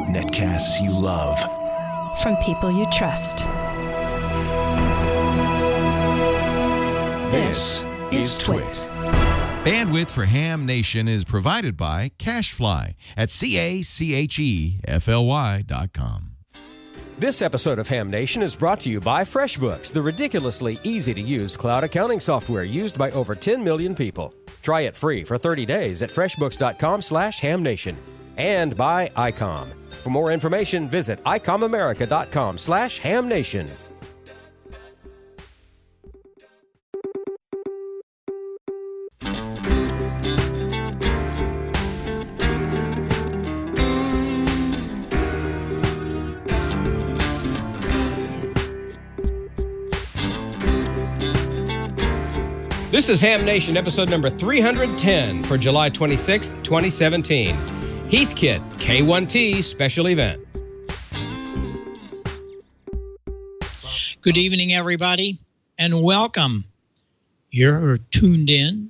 Netcasts you love. From people you trust. This is Twit. Bandwidth for Ham Nation is provided by CacheFly at CacheFly.com. This episode of Ham Nation is brought to you by FreshBooks, the ridiculously easy-to-use cloud accounting software used by over 10 million people. Try it free for 30 days at freshbooks.com/hamnation. And by Icom. For more information, visit icomamerica.com/hamnation. This is Ham Nation, episode number 310 for July 26th, 2017. Heathkit, K1T special event. Good evening, everybody, and welcome. You're tuned in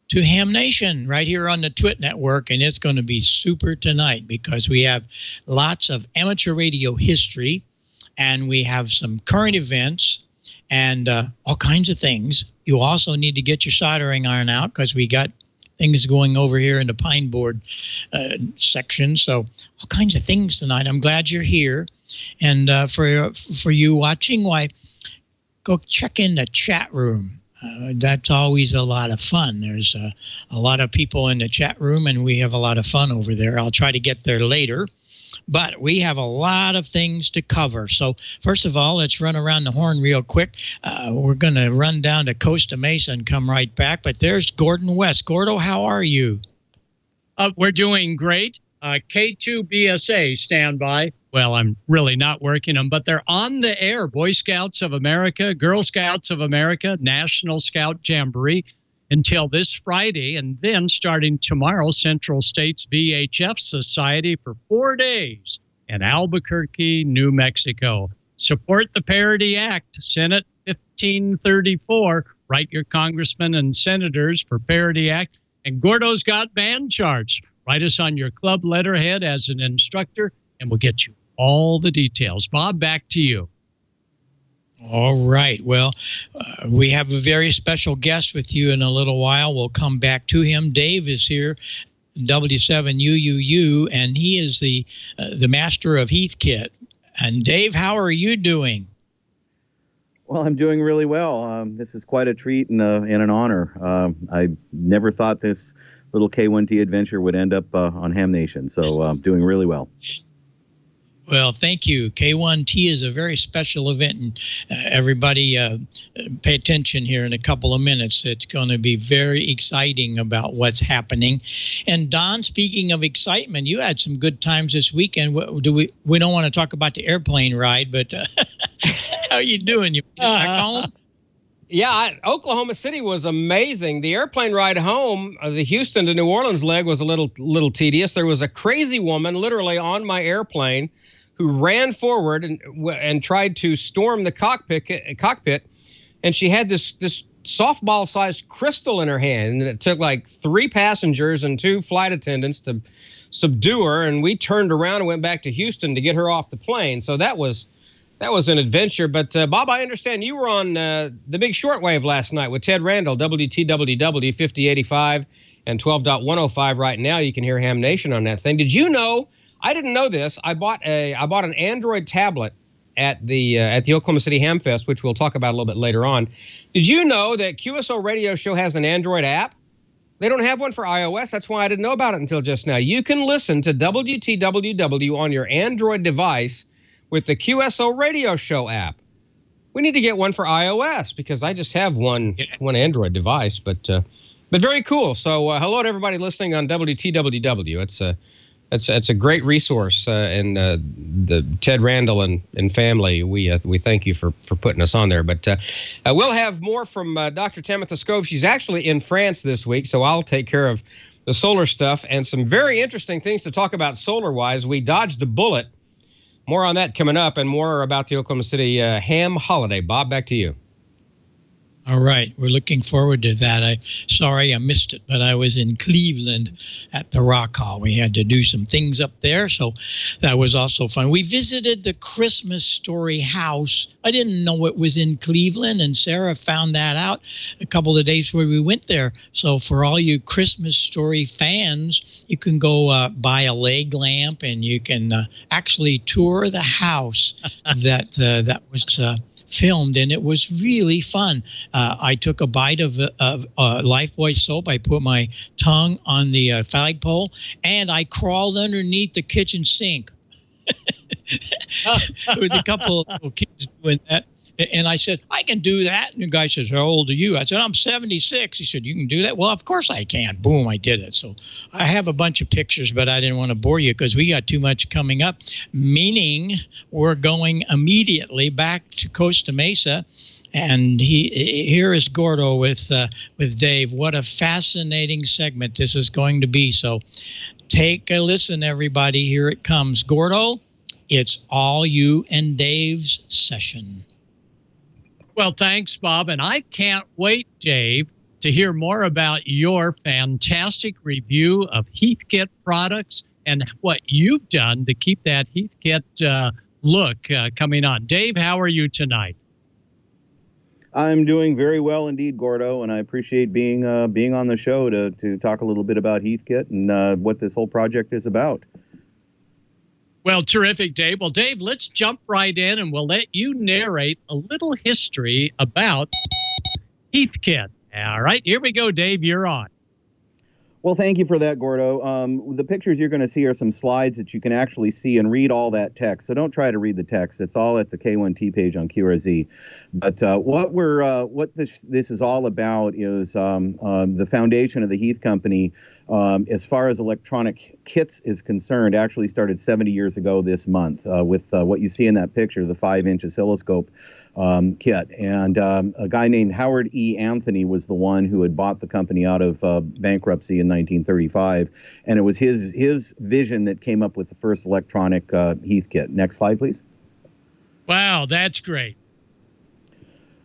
to Ham Nation right here on the Twit Network, and it's going to be super tonight because we have lots of amateur radio history, and we have some current events, and all kinds of things. You also need to get your soldering iron out because we got things going over here in the pine board section. So all kinds of things tonight. I'm glad you're here. And for you watching, why, go check in the chat room. That's always a lot of fun. There's a lot of people in the chat room, and we have a lot of fun over there. I'll try to get there later. But we have a lot of things to cover. So first of all, let's run around the horn real quick. We're going to run down to Costa Mesa and come right back. But there's Gordon West. Gordo, how are you? We're doing great. K2BSA standby. Well, I'm really not working them, but they're on the air. Boy Scouts of America, Girl Scouts of America, National Scout Jamboree until this Friday, and then starting tomorrow, Central States VHF Society for 4 days in Albuquerque, New Mexico. Support the Parity Act, Senate 1534. Write your congressmen and senators for Parity Act. And Gordo's got band charts. Write us on your club letterhead as an instructor, and we'll get you all the details. Bob, back to you. All right. Well, we have a very special guest with you in a little while. We'll come back to him. Dave is here, W7UUU, and he is the master of Heathkit. And Dave, how are you doing? Well, I'm doing really well. This is quite a treat and an honor. I never thought this little K1T adventure would end up on Ham Nation, so I'm doing really well. Well, thank you. K1T is a very special event, and everybody pay attention here in a couple of minutes. It's going to be very exciting about what's happening. And Don, speaking of excitement, you had some good times this weekend. We don't want to talk about the airplane ride, but how are you doing? You back home? Yeah, Oklahoma City was amazing. The airplane ride home, the Houston to New Orleans leg was a little tedious. There was a crazy woman literally on my airplane who ran forward and tried to storm the cockpit, and she had this softball-sized crystal in her hand, and it took like 3 passengers and 2 flight attendants to subdue her, and we turned around and went back to Houston to get her off the plane. So that was an adventure. But Bob, I understand you were on the big shortwave last night with Ted Randall, WTWW 5085 and 12.105 right now. You can hear Ham Nation on that thing. Did you know? I didn't know this. I bought an Android tablet at the Oklahoma City Ham Fest, which we'll talk about a little bit later on. Did you know that QSO Radio Show has an Android app? They don't have one for iOS. That's why I didn't know about it until just now. You can listen to WTWW on your Android device with the QSO Radio Show app. We need to get one for iOS because I just have one Android device, but very cool. So hello to everybody listening on WTWW. It's a great resource, and the Ted Randall and family, we thank you for putting us on there. But we'll have more from Dr. Tamitha Skov. She's actually in France this week, so I'll take care of the solar stuff and some very interesting things to talk about solar-wise. We dodged a bullet. More on that coming up, and more about the Oklahoma City ham holiday. Bob, back to you. All right. We're looking forward to that. Sorry I missed it, but I was in Cleveland at the Rock Hall. We had to do some things up there, so that was also fun. We visited the Christmas Story house. I didn't know it was in Cleveland, and Sarah found that out a couple of days before we went there. So for all you Christmas Story fans, you can go buy a leg lamp, and you can actually tour the house that was filmed, and it was really fun. I took a bite of Lifebuoy soap. I put my tongue on the flagpole, and I crawled underneath the kitchen sink. There was a couple of little kids doing that. And I said, I can do that. And the guy says, how old are you? I said, I'm 76. He said, you can do that? Well, of course I can. Boom, I did it. So I have a bunch of pictures, but I didn't want to bore you because we got too much coming up, meaning we're going immediately back to Costa Mesa. And here is Gordo with Dave. What a fascinating segment this is going to be. So take a listen, everybody. Here it comes. Gordo, it's all you and Dave's session. Well, thanks, Bob. And I can't wait, Dave, to hear more about your fantastic review of Heathkit products and what you've done to keep that Heathkit look coming on. Dave, how are you tonight? I'm doing very well indeed, Gordo, and I appreciate being on the show to talk a little bit about Heathkit and what this whole project is about. Well, terrific, Dave. Well, Dave, let's jump right in, and we'll let you narrate a little history about Heathkit. All right, here we go, Dave. You're on. Well, thank you for that, Gordo. The pictures you're going to see are some slides that you can actually see and read all that text. So don't try to read the text. It's all at the K1T page on QRZ. But what this is all about is the foundation of the Heath Company, as far as electronic kits is concerned, actually started 70 years ago this month with what you see in that picture, the 5-inch oscilloscope kit. And a guy named Howard E. Anthony was the one who had bought the company out of bankruptcy in 1935. And it was his vision that came up with the first electronic Heathkit. Next slide, please. Wow, that's great.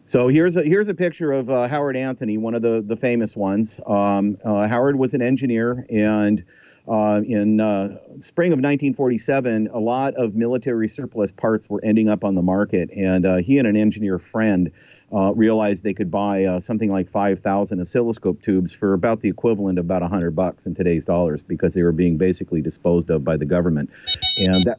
So here's a picture of Howard Anthony, one of the famous ones. Howard was an engineer, and in spring of 1947, a lot of military surplus parts were ending up on the market, and he and an engineer friend realized they could buy something like 5,000 oscilloscope tubes for about the equivalent of about $100 in today's dollars, because they were being basically disposed of by the government, and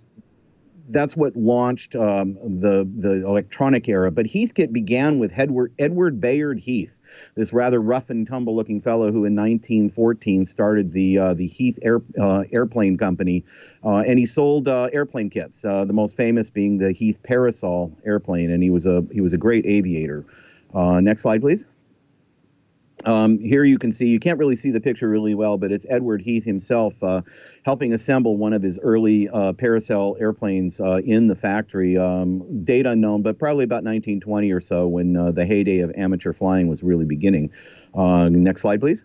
that's what launched the electronic era. But Heathkit began with Edward Bayard Heath, this rather rough and tumble looking fellow who in 1914 started the Heath Airplane Company, and he sold airplane kits, the most famous being the Heath Parasol airplane, and he was a great aviator. Next slide, please. Here you can see, you can't really see the picture really well, but it's Edward Heath himself helping assemble one of his early Parasol airplanes in the factory. Date unknown, but probably about 1920 or so, when the heyday of amateur flying was really beginning. Next slide, please.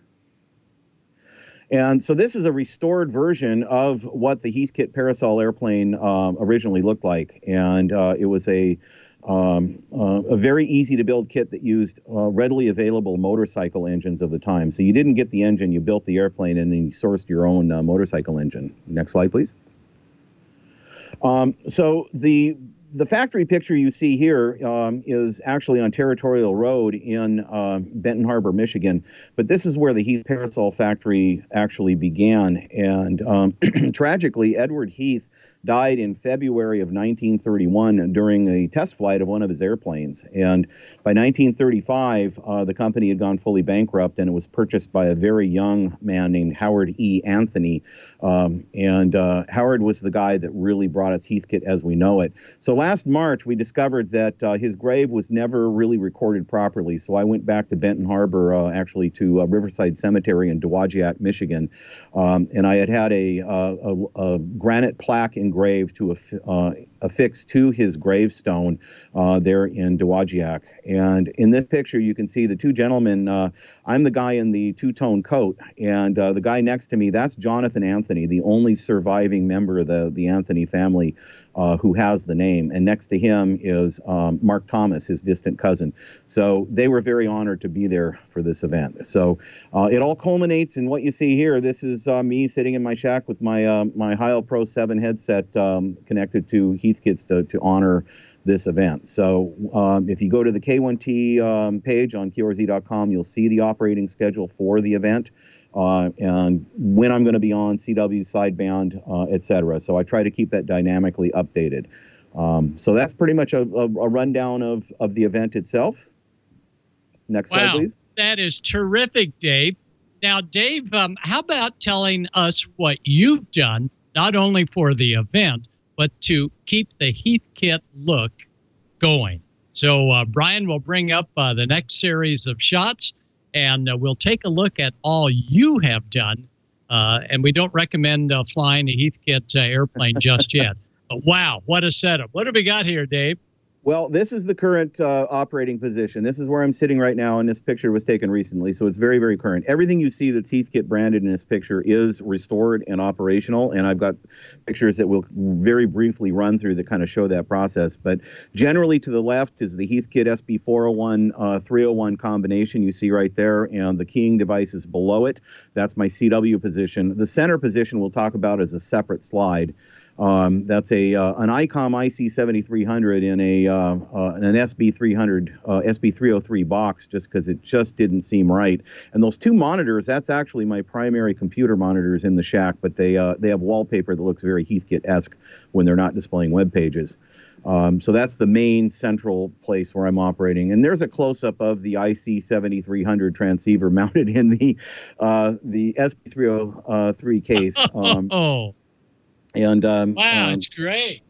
And so this is a restored version of what the Heathkit Parasol airplane originally looked like, and it was a very easy to build kit that used readily available motorcycle engines of the time. So you didn't get the engine, you built the airplane, and then you sourced your own motorcycle engine. Next slide, please. So the factory picture you see here is actually on Territorial Road in Benton Harbor, Michigan. But this is where the Heath Parasol factory actually began. And tragically, Edward Heath died in February of 1931 during a test flight of one of his airplanes. And by 1935, the company had gone fully bankrupt, and it was purchased by a very young man named Howard E. Anthony. Howard was the guy that really brought us Heathkit as we know it. So last March, we discovered that his grave was never really recorded properly. So I went back to Benton Harbor, actually to Riverside Cemetery in Dowagiac, Michigan. And I had a granite plaque engraved to affix to his gravestone there in Dowagiac. And in this picture, you can see the two gentlemen. I'm the guy in the two-tone coat, and the guy next to me, that's Jonathan Anthony, the only surviving member of the Anthony family. who has the name. And next to him is Mark Thomas, his distant cousin. So they were very honored to be there for this event. So it all culminates in what you see here. This is me sitting in my shack with my my Heil Pro 7 headset connected to Heathkits to honor this event. So if you go to the K1T page on QRZ.com, you'll see the operating schedule for the event and when I'm going to be on, CW, sideband, etc. So I try to keep that dynamically updated. So that's pretty much a rundown of the event itself. Next slide, please. That is terrific, Dave. Now, Dave, how about telling us what you've done, not only for the event, but to keep the Heathkit look going? So Brian will bring up the next series of shots, and we'll take a look at all you have done. And we don't recommend flying a Heathkit airplane just yet. But wow, what a setup. What have we got here, Dave? Well, this is the current operating position. This is where I'm sitting right now, and this picture was taken recently, so it's very, very current. Everything you see that's Heathkit branded in this picture is restored and operational, and I've got pictures that we'll very briefly run through that kind of show that process. But generally to the left is the Heathkit SB401 301 combination you see right there, and the keying device is below it. That's my CW position. The center position we'll talk about as a separate slide. That's an Icom IC7300 in an SB300 SB303 box, just because it just didn't seem right. And those two monitors, that's actually my primary computer monitors in the shack, but they have wallpaper that looks very Heathkit-esque when they're not displaying web pages. So that's the main central place where I'm operating. And there's a close-up of the IC7300 transceiver mounted in the SB303 case. And wow, it's great.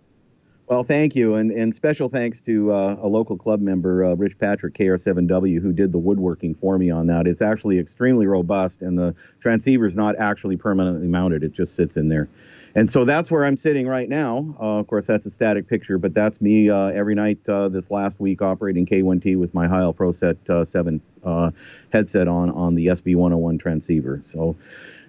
Well, thank you, and special thanks to a local club member, Rich Patrick, KR7W, who did the woodworking for me on that. It's actually extremely robust, and the transceiver's not actually permanently mounted. It just sits in there. And so that's where I'm sitting right now. Of course, that's a static picture, but that's me every night this last week operating K1T with my Heil Pro 7 headset on the SB101 transceiver. So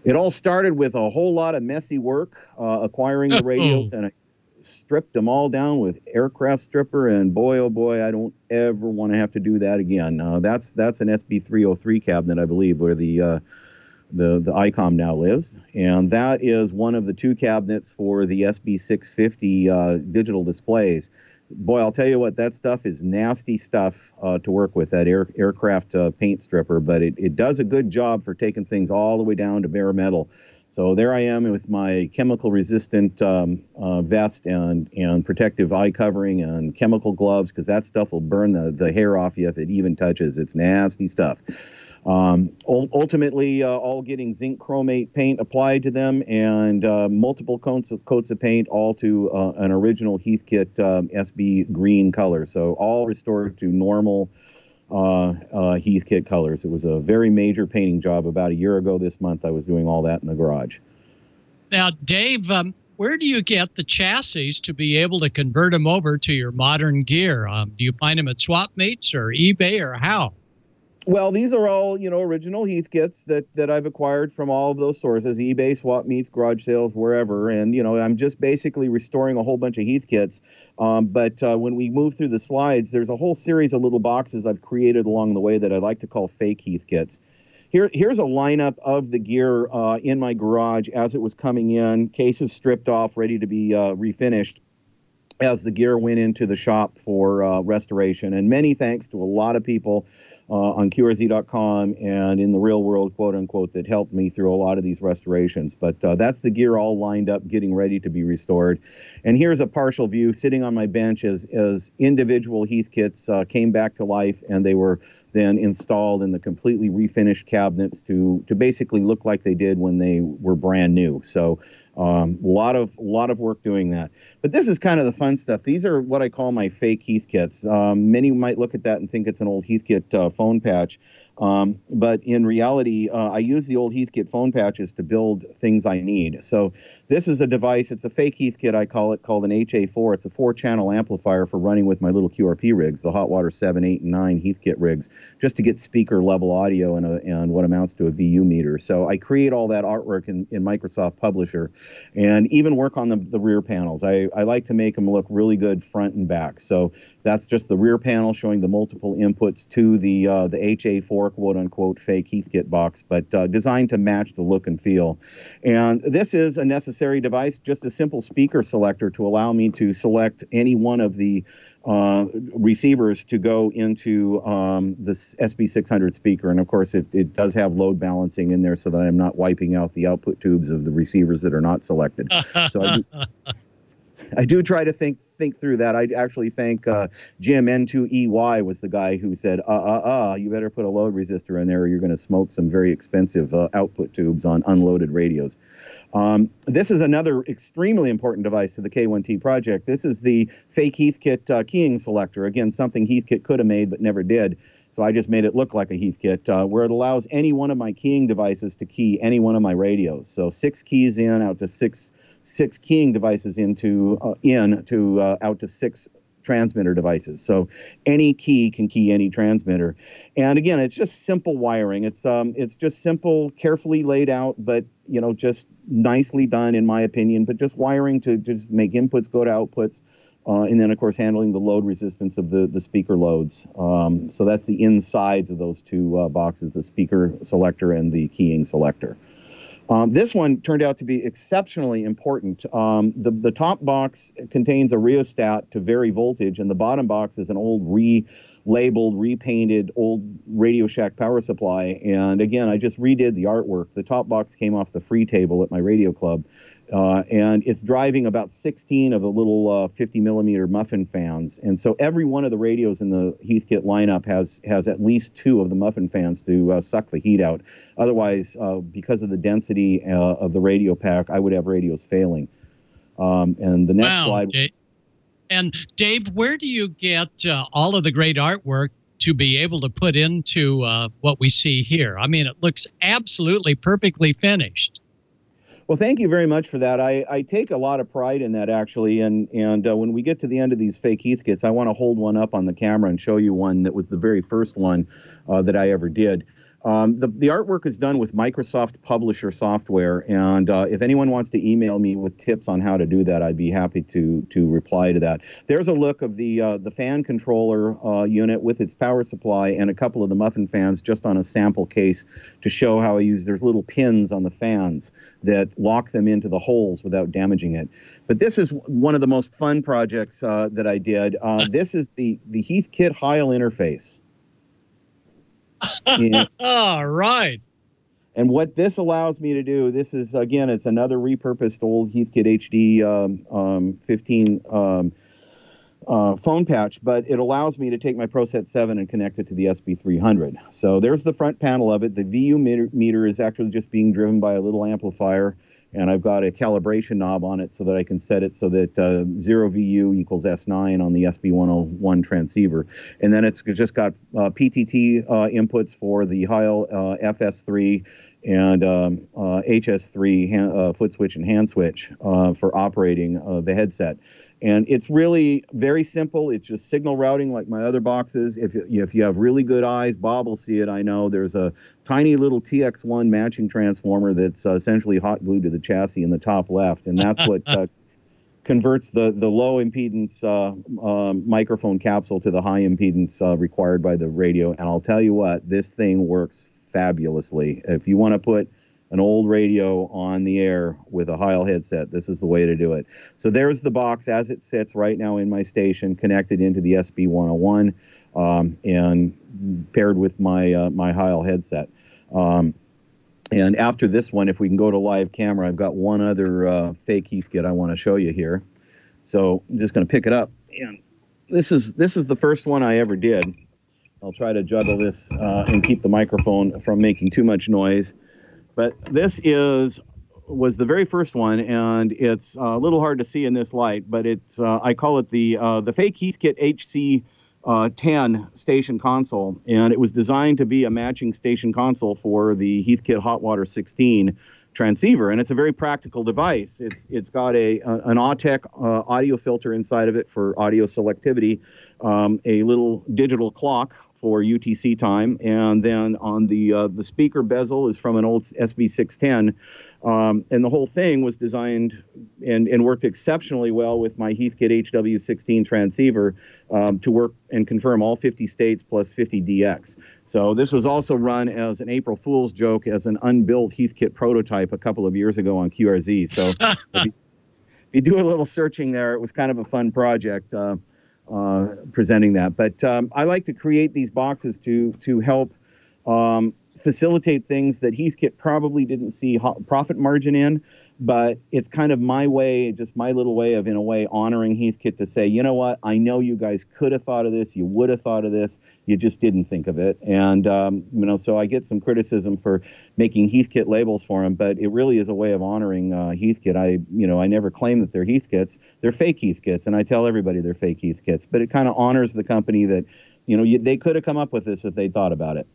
it all started with a whole lot of messy work, acquiring the radios, and I stripped them all down with aircraft stripper, and boy, oh boy, I don't ever want to have to do that again. That's an SB303 cabinet, I believe, where the Icom now lives, and that is one of the two cabinets for the SB650 digital displays. Boy, I'll tell you what, that stuff is nasty stuff to work with, that aircraft paint stripper, but it does a good job for taking things all the way down to bare metal. So there I am with my chemical-resistant vest and protective eye covering and chemical gloves, because that stuff will burn the hair off you if it even touches. It's nasty stuff. Ultimately, all getting zinc chromate paint applied to them, and multiple coats of paint, all to an original Heathkit SB green color. So all restored to normal Heathkit colors. It was a very major painting job about a year ago this month. I was doing all that in the garage. Now, Dave, where do you get the chassis to be able to convert them over to your modern gear? Do you find them at swap meets or eBay, or how? Well, these are all, original Heathkits that I've acquired from all of those sources, eBay, swap meets, garage sales, wherever. And, I'm just basically restoring a whole bunch of Heathkits. But when we move through the slides, there's a whole series of little boxes I've created along the way that I like to call fake Heathkits. Here's a lineup of the gear in my garage as it was coming in, cases stripped off, ready to be refinished as the gear went into the shop for restoration. And many thanks to a lot of people on QRZ.com and in the real world, quote unquote, that helped me through a lot of these restorations. But that's the gear all lined up, getting ready to be restored. And here's a partial view sitting on my bench as individual Heathkits came back to life, and they were then installed in the completely refinished cabinets to basically look like they did when they were brand new. So a lot of work doing that. But this is kind of the fun stuff. These are what I call my fake Heathkits. Many might look at that and think it's an old Heathkit phone patch. But in reality, I use the old Heathkit phone patches to build things I need. So this is a device. It's a fake Heathkit, I call it, called an HA4. It's a 4-channel amplifier for running with my little QRP rigs, the Hot Water 7, 8, and 9 Heathkit rigs, just to get speaker level audio and what amounts to a VU meter. So I create all that artwork in Microsoft Publisher, and even work on the rear panels. I like to make them look really good front and back. So that's just the rear panel showing the multiple inputs to the HA4 quote-unquote fake Heathkit box, but designed to match the look and feel. And this is a necessary device, just a simple speaker selector to allow me to select any one of the receivers to go into this SB600 speaker. And of course, it does have load balancing in there so that I'm not wiping out the output tubes of the receivers that are not selected. So I do try to think through that. I actually think Jim N2EY was the guy who said, you better put a load resistor in there or you're going to smoke some very expensive output tubes on unloaded radios. This is another extremely important device to the K1T project. This is the fake Heathkit keying selector. Again, something Heathkit could have made but never did. So I just made it look like a Heathkit, where it allows any one of my keying devices to key any one of my radios. So 6 keys in, out to six keying devices out to 6 transmitter devices. So any key can key any transmitter. And again, it's just simple wiring. It's just simple, carefully laid out, but just nicely done in my opinion. But just wiring to just make inputs go to outputs. And then, of course, handling the load resistance of the speaker loads. So that's the insides of those two boxes, the speaker selector and the keying selector. This one turned out to be exceptionally important. The top box contains a rheostat to vary voltage, and the bottom box is an old relabeled, repainted old Radio Shack power supply. And again, I just redid the artwork. The top box came off the free table at my radio club. And it's driving about 16 of the little 50 millimeter muffin fans. And so every one of the radios in the Heathkit lineup has at least 2 of the muffin fans to suck the heat out. Otherwise, because of the density of the radio pack, I would have radios failing. And the next slide. And Dave, where do you get all of the great artwork to be able to put into what we see here? I mean, it looks absolutely perfectly finished. Well, thank you very much for that. I take a lot of pride in that, actually. And when we get to the end of these fake Heathkits, I want to hold one up on the camera and show you one that was the very first one that I ever did. The artwork is done with Microsoft Publisher software, and if anyone wants to email me with tips on how to do that, I'd be happy to reply to that. There's a look of the fan controller unit with its power supply and a couple of the muffin fans just on a sample case to show how I use. There's little pins on the fans that lock them into the holes without damaging it. But this is one of the most fun projects that I did. This is the Heathkit Heil interface. All right. And what this allows me to do, this is, again, it's another repurposed old Heathkit HD 15 phone patch, but it allows me to take my ProSet 7 and connect it to the SB300. So there's the front panel of it. The VU meter is actually just being driven by a little amplifier, and I've got a calibration knob on it so that I can set it so that 0 VU equals S9 on the SB101 transceiver. And then it's just got PTT inputs for the Heil FS3 and HS3 foot switch and hand switch for operating the headset. And it's really very simple. It's just signal routing like my other boxes. If you have really good eyes, Bob will see it, I know. There's a tiny little TX1 matching transformer that's essentially hot glued to the chassis in the top left. And that's what converts the low impedance microphone capsule to the high impedance required by the radio. And I'll tell you what, this thing works fabulously. If you want to put an old radio on the air with a Heil headset, this is the way to do it. So there's the box as it sits right now in my station, connected into the SB101 and paired with my my Heil headset. And after this one, if we can go to live camera, I've got one other fake Heathkit I want to show you here. So I'm just going to pick it up. And this is the first one I ever did. I'll try to juggle this and keep the microphone from making too much noise. But this was the very first one, and it's a little hard to see in this light, but it's I call it the fake Heathkit HC 10 station console, and it was designed to be a matching station console for the Heathkit Hot Water 16 transceiver, and it's a very practical device. It's got an Autec audio filter inside of it for audio selectivity, a little digital clock for UTC time, and then on the speaker bezel is from an old SB610, and the whole thing was designed and worked exceptionally well with my Heathkit HW16 transceiver to work and confirm all 50 states plus 50 DX. So this was also run as an April Fool's joke as an unbuilt Heathkit prototype a couple of years ago on QRZ. So if you do a little searching there, it was kind of a fun project. Presenting that, but I like to create these boxes to help facilitate things that Heathkit probably didn't see profit margin in, but it's kind of my way, just my little way of, in a way, honoring Heathkit to say, you know what, I know you guys could have thought of this, you would have thought of this, you just didn't think of it. And, so I get some criticism for making Heathkit labels for them, but it really is a way of honoring Heathkit. I never claim that they're Heathkits. They're fake Heathkits, and I tell everybody they're fake Heathkits, but it kind of honors the company that, they could have come up with this if they thought about it.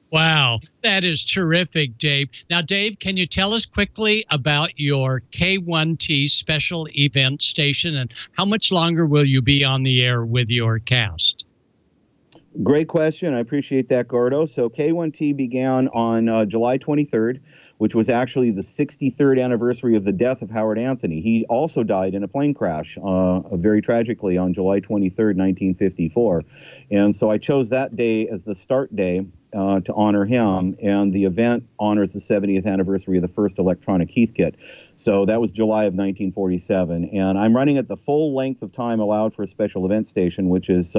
Wow, that is terrific, Dave. Now, Dave, can you tell us quickly about your K1T special event station, and how much longer will you be on the air with your cast? Great question. I appreciate that, Gordo. So K1T began on July 23rd, which was actually the 63rd anniversary of the death of Howard Anthony. He also died in a plane crash, very tragically, on July 23rd, 1954. And so I chose that day as the start day to honor him, and the event honors the 70th anniversary of the first electronic Heathkit. So that was July of 1947, and I'm running at the full length of time allowed for a special event station, which is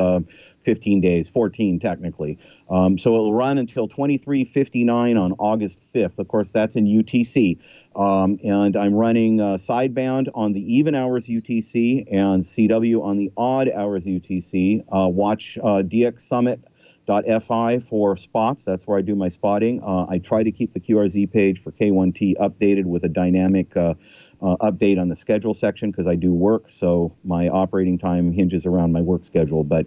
15 days, 14 technically. So it'll run until 23:59 on August 5th. Of course, that's in UTC. And I'm running sidebound on the even hours UTC and CW on the odd hours UTC. Watch DX Summit .fi for spots. That's where I do my spotting. I try to keep the QRZ page for K1T updated with a dynamic update on the schedule section because I do work, so my operating time hinges around my work schedule. But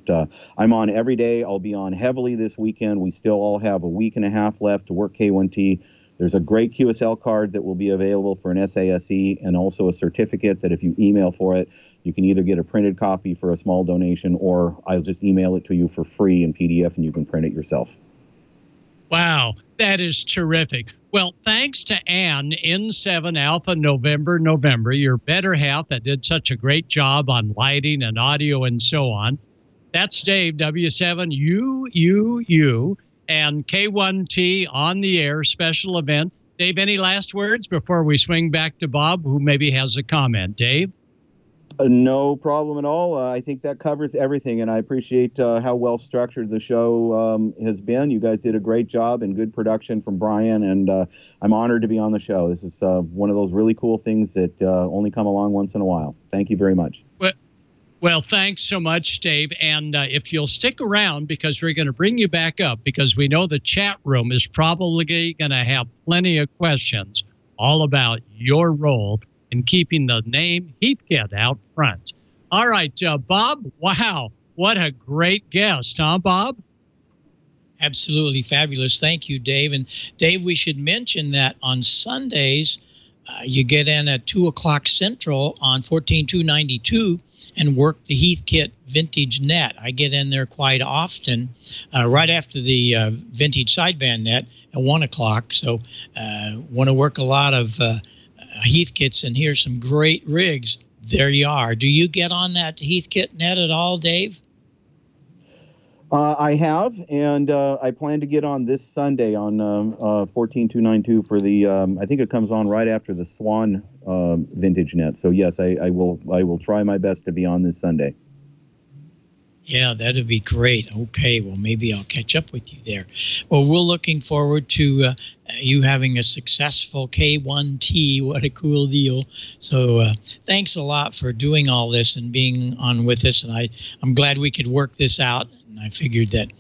I'm on every day. I'll be on heavily this weekend. We still all have a week and a half left to work K1T. There's a great QSL card that will be available for an SASE, and also a certificate that if you email for it, you can either get a printed copy for a small donation, or I'll just email it to you for free in PDF and you can print it yourself. Wow, that is terrific. Well, thanks to Ann, N7 Alpha November, your better half that did such a great job on lighting and audio and so on. That's Dave W7UUU and K1T on the air special event. Dave, any last words before we swing back to Bob, who maybe has a comment? Dave? No problem at all. I think that covers everything, and I appreciate how well structured the show has been. You guys did a great job and good production from Brian, and I'm honored to be on the show. This is one of those really cool things that only come along once in a while. Thank you very much. Well, thanks so much, Dave. And if you'll stick around, because we're going to bring you back up, because we know the chat room is probably going to have plenty of questions all about your role in keeping the name Heathkit out front. All right, Bob, wow, what a great guest, huh, Bob? Absolutely fabulous. Thank you, Dave. And Dave, we should mention that on Sundays, you get in at 2 o'clock Central on 14292 and work the Heathkit Vintage Net. I get in there quite often, right after the Vintage Sideband Net at 1 o'clock. So want to work a lot of Heathkits and hear some great rigs. There you are. Do you get on that Heathkit Net at all, Dave? I have, and I plan to get on this Sunday on 14292 for the. I think it comes on right after the Swan Vintage Net. So yes, I will try my best to be on this Sunday. Yeah, that'd be great. Okay, well, maybe I'll catch up with you there. Well, we're looking forward to you having a successful K1T. What a cool deal. So thanks a lot for doing all this and being on with us. And I'm glad we could work this out. And I figured that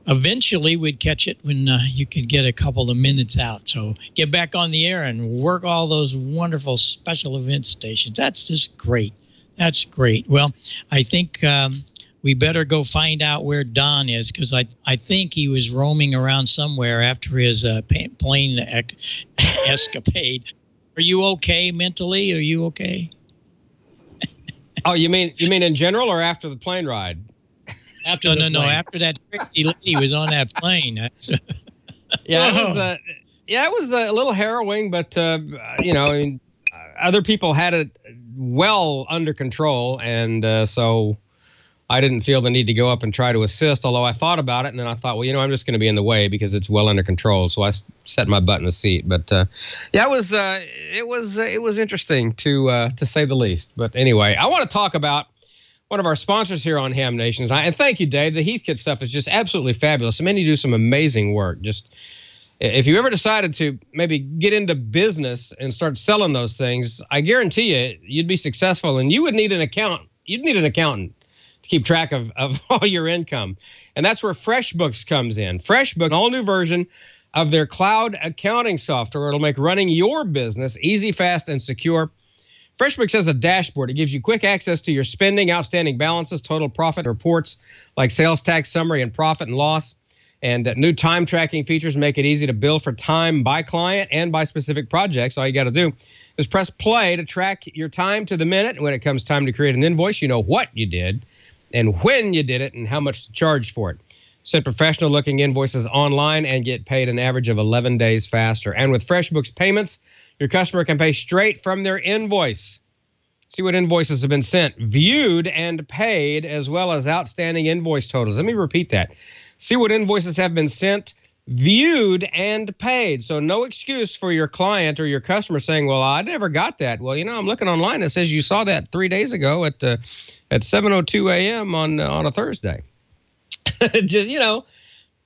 eventually we'd catch it when you could get a couple of minutes out. So get back on the air and work all those wonderful special event stations. That's just great. That's great. Well, I think we better go find out where Don is, because I think he was roaming around somewhere after his plane escapade. Are you okay mentally? Are you okay? Oh, you mean in general or after the plane ride? After after that crazy lady was on that plane. Yeah, it was a little harrowing, but other people had it well under control, and so I didn't feel the need to go up and try to assist. Although I thought about it, and then I thought, well, I'm just going to be in the way because it's well under control. So I set my butt in the seat. But it was interesting to say the least. But anyway, I want to talk about one of our sponsors here on Ham Nation. And thank you, Dave. The Heathkit stuff is just absolutely fabulous. I mean, you do some amazing work. Just if you ever decided to maybe get into business and start selling those things, I guarantee you'd be successful, and you would need an accountant. You'd need an accountant to keep track of all your income. And that's where FreshBooks comes in. FreshBooks, an all-new version of their cloud accounting software. It'll make running your business easy, fast, and secure. FreshBooks has a dashboard. It gives you quick access to your spending, outstanding balances, total profit reports like sales tax summary and profit and loss. And new time tracking features make it easy to bill for time by client and by specific projects. All you got to do is press play to track your time to the minute. And when it comes time to create an invoice, you know what you did and when you did it and how much to charge for it. Send professional-looking invoices online and get paid an average of 11 days faster. And with FreshBooks payments, your customer can pay straight from their invoice. See what invoices have been sent, viewed, and paid, as well as outstanding invoice totals. Let me repeat that. See what invoices have been sent, viewed, and paid. So no excuse for your client or your customer saying, well, I never got that. Well, I'm looking online. It says you saw that 3 days ago at 7:02 a.m. on a Thursday. Just,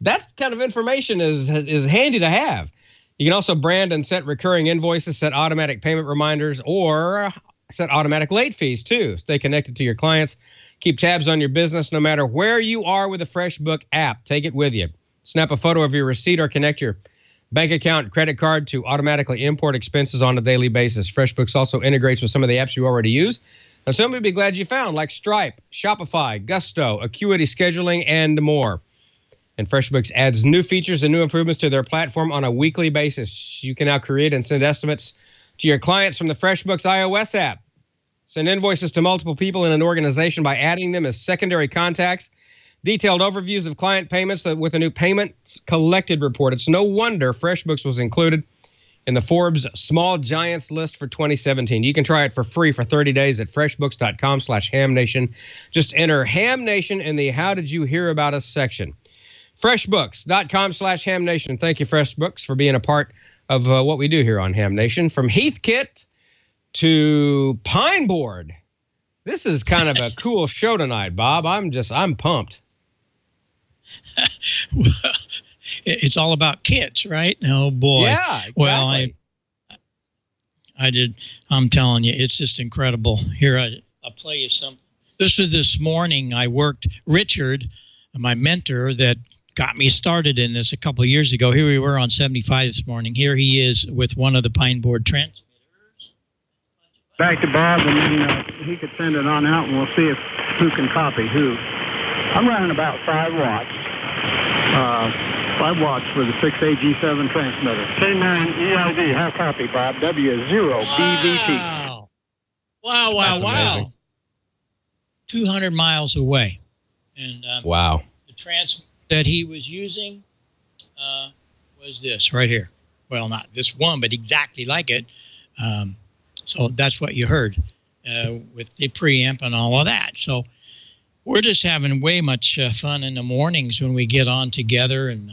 that kind of information is handy to have. You can also brand and set recurring invoices, set automatic payment reminders, or set automatic late fees too. Stay connected to your clients. Keep tabs on your business no matter where you are with the FreshBook app. Take it with you. Snap a photo of your receipt or connect your bank account, credit card to automatically import expenses on a daily basis. FreshBooks also integrates with some of the apps you already use. And some you'll be glad you found, like Stripe, Shopify, Gusto, Acuity Scheduling, and more. And FreshBooks adds new features and new improvements to their platform on a weekly basis. You can now create and send estimates to your clients from the FreshBooks iOS app. Send invoices to multiple people in an organization by adding them as secondary contacts. Detailed overviews of client payments with a new payments collected report. It's no wonder FreshBooks was included in the Forbes Small Giants list for 2017. You can try it for free for 30 days at freshbooks.com/hamnation. Just enter Ham Nation in the How Did You Hear About Us section. Freshbooks.com/hamnation. Thank you, FreshBooks, for being a part of what we do here on Ham Nation. From Heathkit to Pine Board. This is kind of a cool show tonight, Bob. I'm pumped. Well, it's all about kits, right? Oh boy. Yeah, exactly. Well, I'm telling you, it's just incredible. Here, I'll play you something. This was this morning. I worked Richard, my mentor that got me started in this a couple of years ago. Here we were on 75 this morning. Here he is with one of the Pine Board transmitters. Back to Bob, and then he could send it on out, and we'll see who can copy who. I'm running about 5 watts. 5 watts for the 6AG7 transmitter. K9EID, how copy, Bob? W0BVT. Wow. 200 miles away. And wow. The transmitter that he was using was this right here. Well, not this one, but exactly like it. So that's what you heard with the preamp and all of that. So we're just having way much fun in the mornings when we get on together and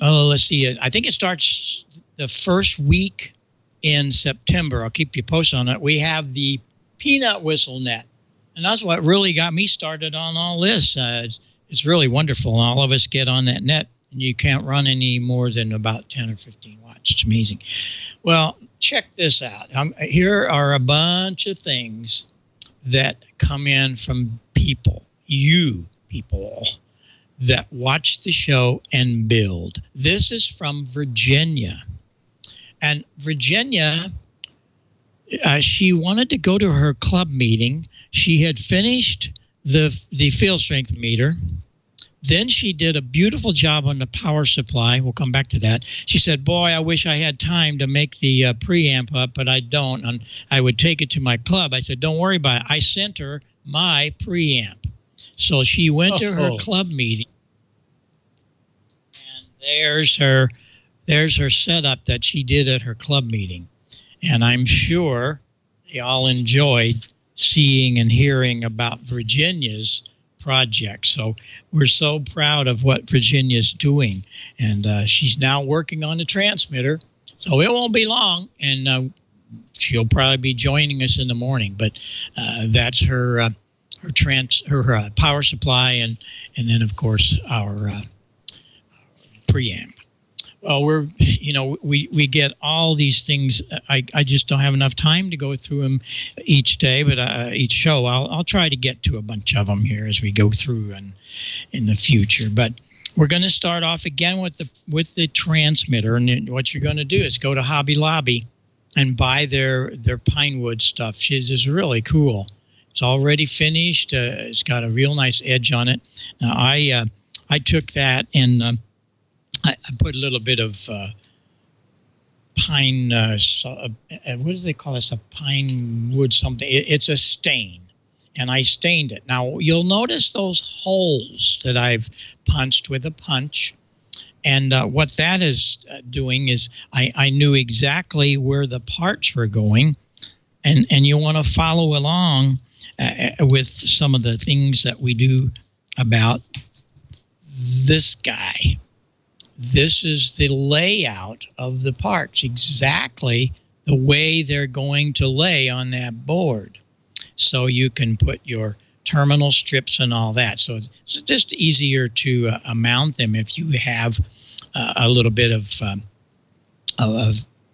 let's see. I think it starts the first week in September. I'll keep you posted on that. We have the peanut whistle net. And that's what really got me started on all this. It's really wonderful. All of us get on that net, and you can't run any more than about 10 or 15 watts. It's amazing. Well, check this out. Here are a bunch of things that come in from people, you people, that watch the show and build. This is from Virginia. And Virginia she wanted to go to her club meeting. She had finished the field strength meter. Then she did a beautiful job on the power supply. We'll come back to that. She said, boy, I wish I had time to make the preamp up, but I don't. And I would take it to my club. I said, don't worry about it. I sent her my preamp. So she went to her club meeting. And there's her setup that she did at her club meeting. And I'm sure they all enjoyed seeing and hearing about Virginia's project. So we're so proud of what Virginia's doing. And she's now working on the transmitter. So it won't be long. And she'll probably be joining us in the morning. But that's her power supply and then, of course, our preamp. Well, we get all these things. I just don't have enough time to go through them each day, but each show I'll try to get to a bunch of them here as we go through and in the future. But we're going to start off again with the transmitter, and what you're going to do is go to Hobby Lobby and buy their Pinewood stuff. It's just really cool. It's already finished. It's got a real nice edge on it. Now I took that and I put a little bit of pine, what do they call this? A pine wood something. It's a stain, and I stained it. Now, you'll notice those holes that I've punched with a punch, and what that is doing is I knew exactly where the parts were going, and you want to follow along with some of the things that we do about this guy. This is the layout of the parts, exactly the way they're going to lay on that board. So you can put your terminal strips and all that. So it's just easier to mount them if you have a little bit of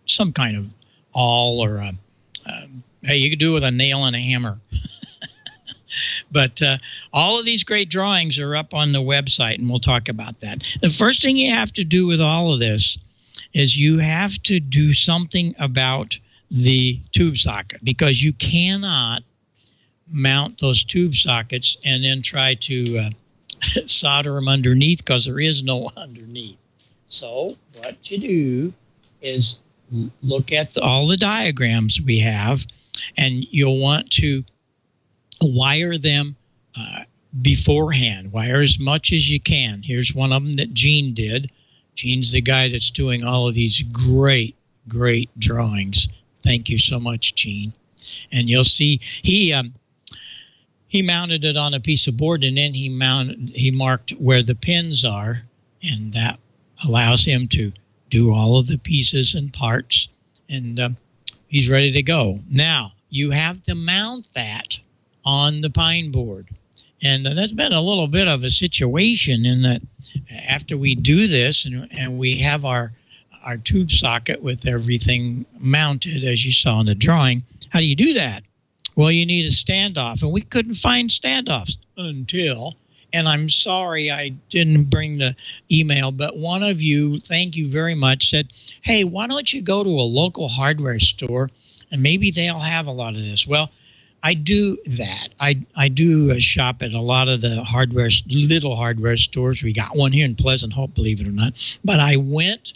some kind of awl or hey, you could do it with a nail and a hammer. But all of these great drawings are up on the website, and we'll talk about that. The first thing you have to do with all of this is you have to do something about the tube socket, because you cannot mount those tube sockets and then try to solder them underneath, because there is no underneath. So what you do is look at all the diagrams we have, and you'll want to wire them beforehand. Wire as much as you can. Here's one of them that Gene did. Gene's the guy that's doing all of these great drawings. Thank you so much, Gene. And you'll see he mounted it on a piece of board, and then he marked where the pins are, and that allows him to do all of the pieces and parts, and he's ready to go. Now you have to mount that on the pine board. And that's been a little bit of a situation in that after we do this and we have our tube socket with everything mounted, as you saw in the drawing, how do you do that? Well, you need a standoff, and we couldn't find standoffs until, and I'm sorry I didn't bring the email, but one of you, thank you very much, said, hey, why don't you go to a local hardware store and maybe they'll have a lot of this. Well, I do that. I do shop at a lot of the little hardware stores. We got one here in Pleasant Hope, believe it or not. But I went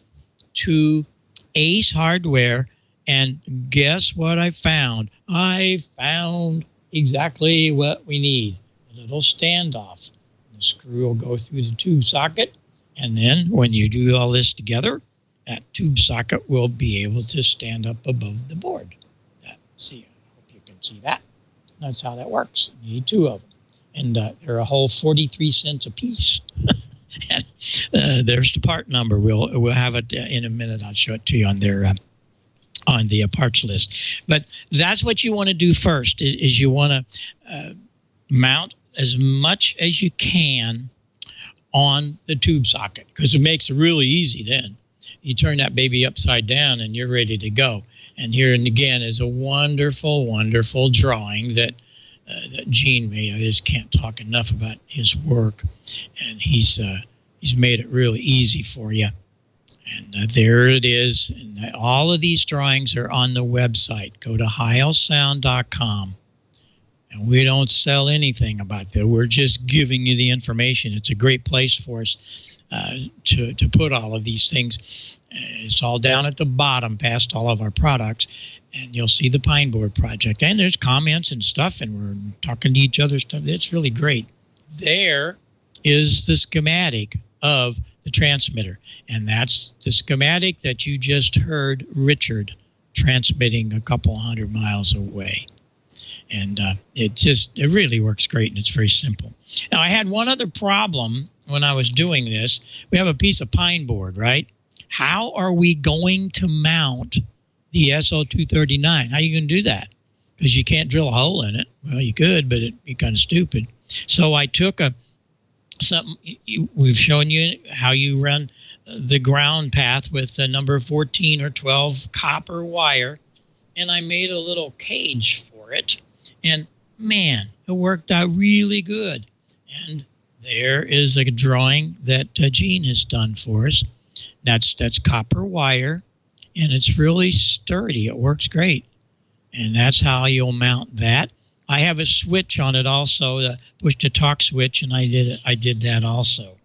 to Ace Hardware, and guess what I found? I found exactly what we need. A little standoff. The screw will go through the tube socket, and then when you do all this together, that tube socket will be able to stand up above the board. See, I hope you can see that. That's how that works. You need two of them. And they're a whole 43 cents a piece. And there's the part number. We'll have it in a minute. I'll show it to you on the parts list. But that's what you want to do first, is you want to mount as much as you can on the tube socket, because it makes it really easy then. You turn that baby upside down and you're ready to go. And here and again is a wonderful, wonderful drawing that Gene made. I just can't talk enough about his work, and he's made it really easy for you. And there it is. And all of these drawings are on the website. Go to heilsound.com. And we don't sell anything about that. We're just giving you the information. It's a great place for us to put all of these things. It's all down at the bottom past all of our products. And you'll see the Pine Board Project. And there's comments and stuff, and we're talking to each other stuff. It's really great. There is the schematic of the transmitter. And that's the schematic that you just heard Richard transmitting a couple hundred miles away. And it really works great, and it's very simple. Now, I had one other problem when I was doing this. We have a piece of pine board, right? How are we going to mount the SO239? How are you going to do that? Because you can't drill a hole in it. Well, you could, but it'd be kind of stupid. So I took something. We've shown you how you run the ground path with the number 14 or 12 copper wire, and I made a little cage for it. And man, it worked out really good. And there is a drawing that Gene has done for us. That's copper wire, and it's really sturdy. It works great. And that's how you'll mount that. I have a switch on it also, the push to talk switch, and I did that also.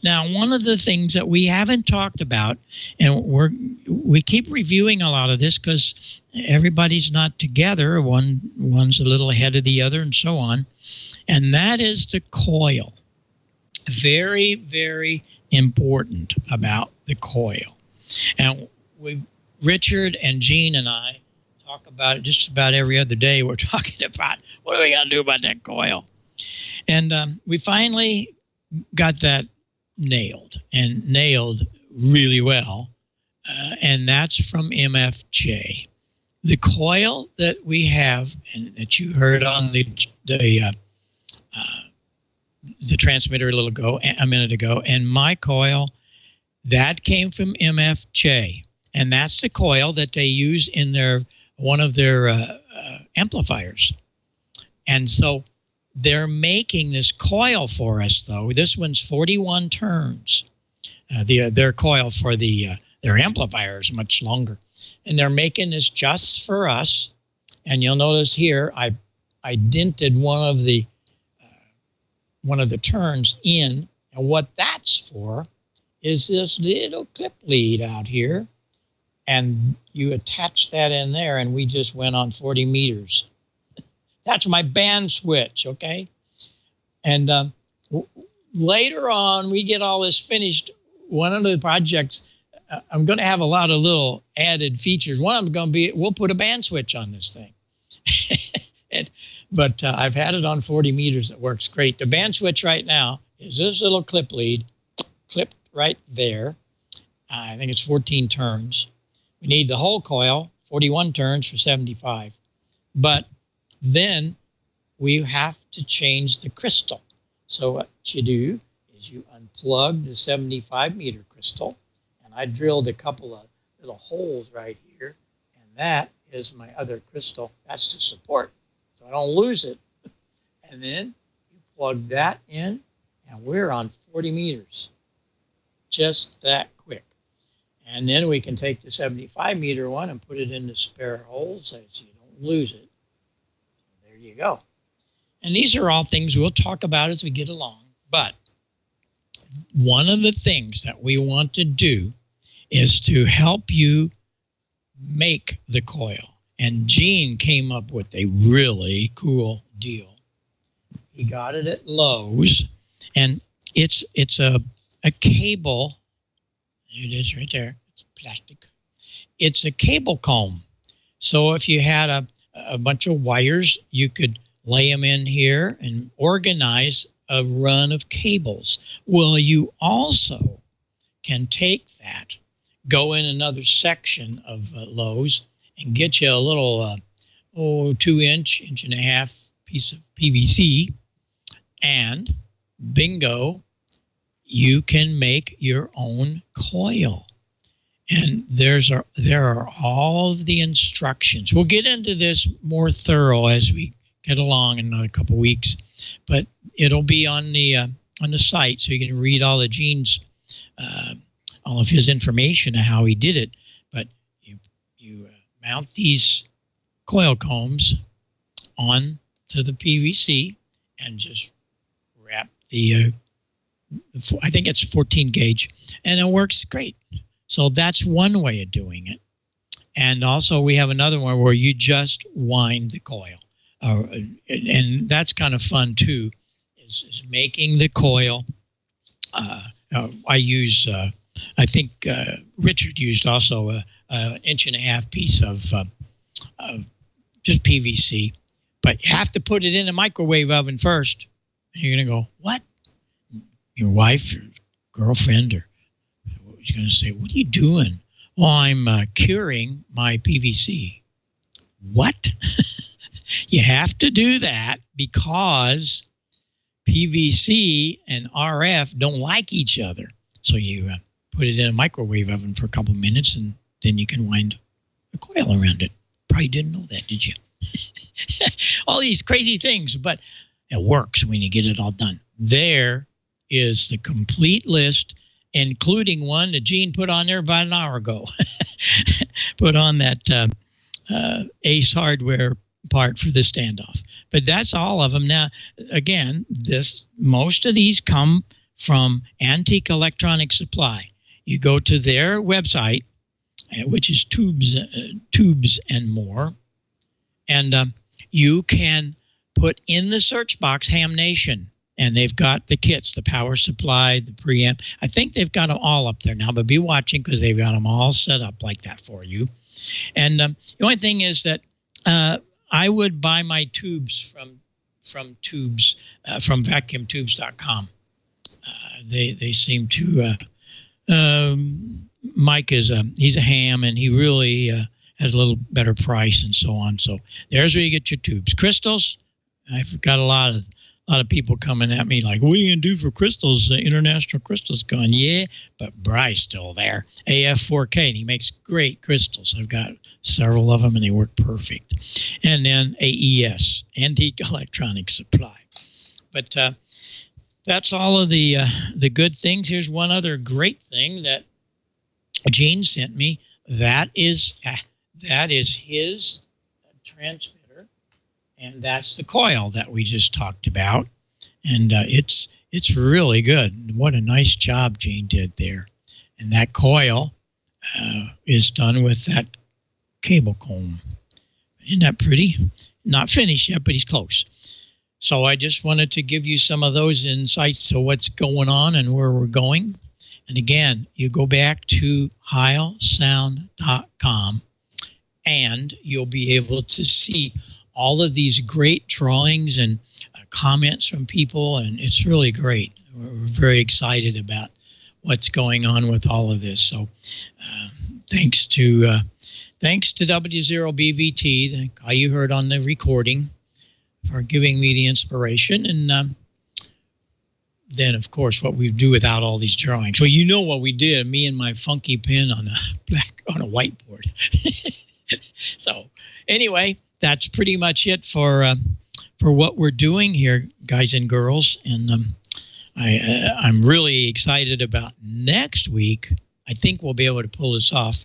Now, one of the things that we haven't talked about, and we keep reviewing a lot of this because everybody's not together. One's a little ahead of the other and so on. And that is the coil. Very, very important about the coil. And Richard and Gene and I talk about it just about every other day. We're talking about what are we going to do about that coil. And we finally got that nailed really well. And that's from MFJ. The coil that we have and that you heard on the transmitter a minute ago, and my coil, that came from MFJ. And that's the coil that they use in one of their amplifiers. And so they're making this coil for us, though. This one's 41 turns. Their coil for their amplifier is much longer. And they're making this just for us. And you'll notice here, I dented one of the turns in. And what that's for is this little clip lead out here. And you attach that in there, and we just went on 40 meters. That's my band switch, okay? And later on, we get all this finished. One of the projects, I'm going to have a lot of little added features. One of them going to be, we'll put a band switch on this thing. But I've had it on 40 meters. It works great. The band switch right now is this little clip lead, clipped right there. I think it's 14 turns. We need the whole coil, 41 turns for 75. But then we have to change the crystal. So what you do is you unplug the 75 meter crystal, and I drilled a couple of little holes right here, and that is my other crystal. That's to support, so I don't lose it. And then you plug that in, and we're on 40 meters. Just that quick. And then we can take the 75 meter one and put it in the spare holes so you don't lose it. There you go. And these are all things we'll talk about as we get along. But one of the things that we want to do is to help you make the coil. And Gene came up with a really cool deal. He got it at Lowe's, and it's a cable. There it is right there. It's plastic. It's a cable comb. So if you had a bunch of wires, you could lay them in here and organize a run of cables. Well, you also can take that, go in another section of Lowe's, and get you a little 2-inch, inch and a half piece of PVC, and bingo, you can make your own coil. And there are all of the instructions. We'll get into this more thorough as we get along in a couple weeks, but it'll be on the site, so you can read all of Gene's all of his information of how he did it. But you mount these coil combs on to the PVC and just wrap the I think it's 14 gauge, and it works great. So that's one way of doing it. And also we have another one where you just wind the coil. And that's kind of fun too, is making the coil. I use, I think Richard used also a 1.5-inch piece of just PVC. But you have to put it in a microwave oven first. And you're going to go, what? Your wife, your girlfriend, or she's going to say, what are you doing? Well, I'm curing my PVC. What? You have to do that because PVC and RF don't like each other. So you put it in a microwave oven for a couple minutes, and then you can wind a coil around it. Probably didn't know that, did you? All these crazy things, but it works when you get it all done. There is the complete list, including one that Gene put on there about an hour ago. Put on that Ace Hardware part for the standoff. But that's all of them. Now, again, most of these come from Antique Electronic Supply. You go to their website, which is Tubes and More, and you can put in the search box Ham Nation. And they've got the kits, the power supply, the preamp. I think they've got them all up there now, but be watching because they've got them all set up like that for you. And the only thing is that I would buy my tubes from vacuumtubes.com. They seem to. Mike he's a ham, and he really has a little better price and so on. So there's where you get your tubes. Crystals, I've got a lot of people coming at me like, what are you going to do for crystals? International Crystals gone. Yeah, but Bry's still there. AF4K, and he makes great crystals. I've got several of them, and they work perfect. And then AES, Antique Electronic Supply. But that's all of the good things. Here's one other great thing that Gene sent me. That is his transmitter. And that's the coil that we just talked about. And it's really good. What a nice job Gene did there. And that coil is done with that cable comb. Isn't that pretty? Not finished yet, but he's close. So I just wanted to give you some of those insights to what's going on and where we're going. And again, you go back to heilsound.com and you'll be able to see all of these great drawings and comments from people, and it's really great. We're very excited about what's going on with all of this. So thanks to W0BVT, the guy you heard on the recording, for giving me the inspiration. And then, of course, what we do without all these drawings. Well, you know what we did, me and my funky pen on a whiteboard. So anyway, that's pretty much it for what we're doing here, guys and girls. And I'm really excited about next week. I think we'll be able to pull this off.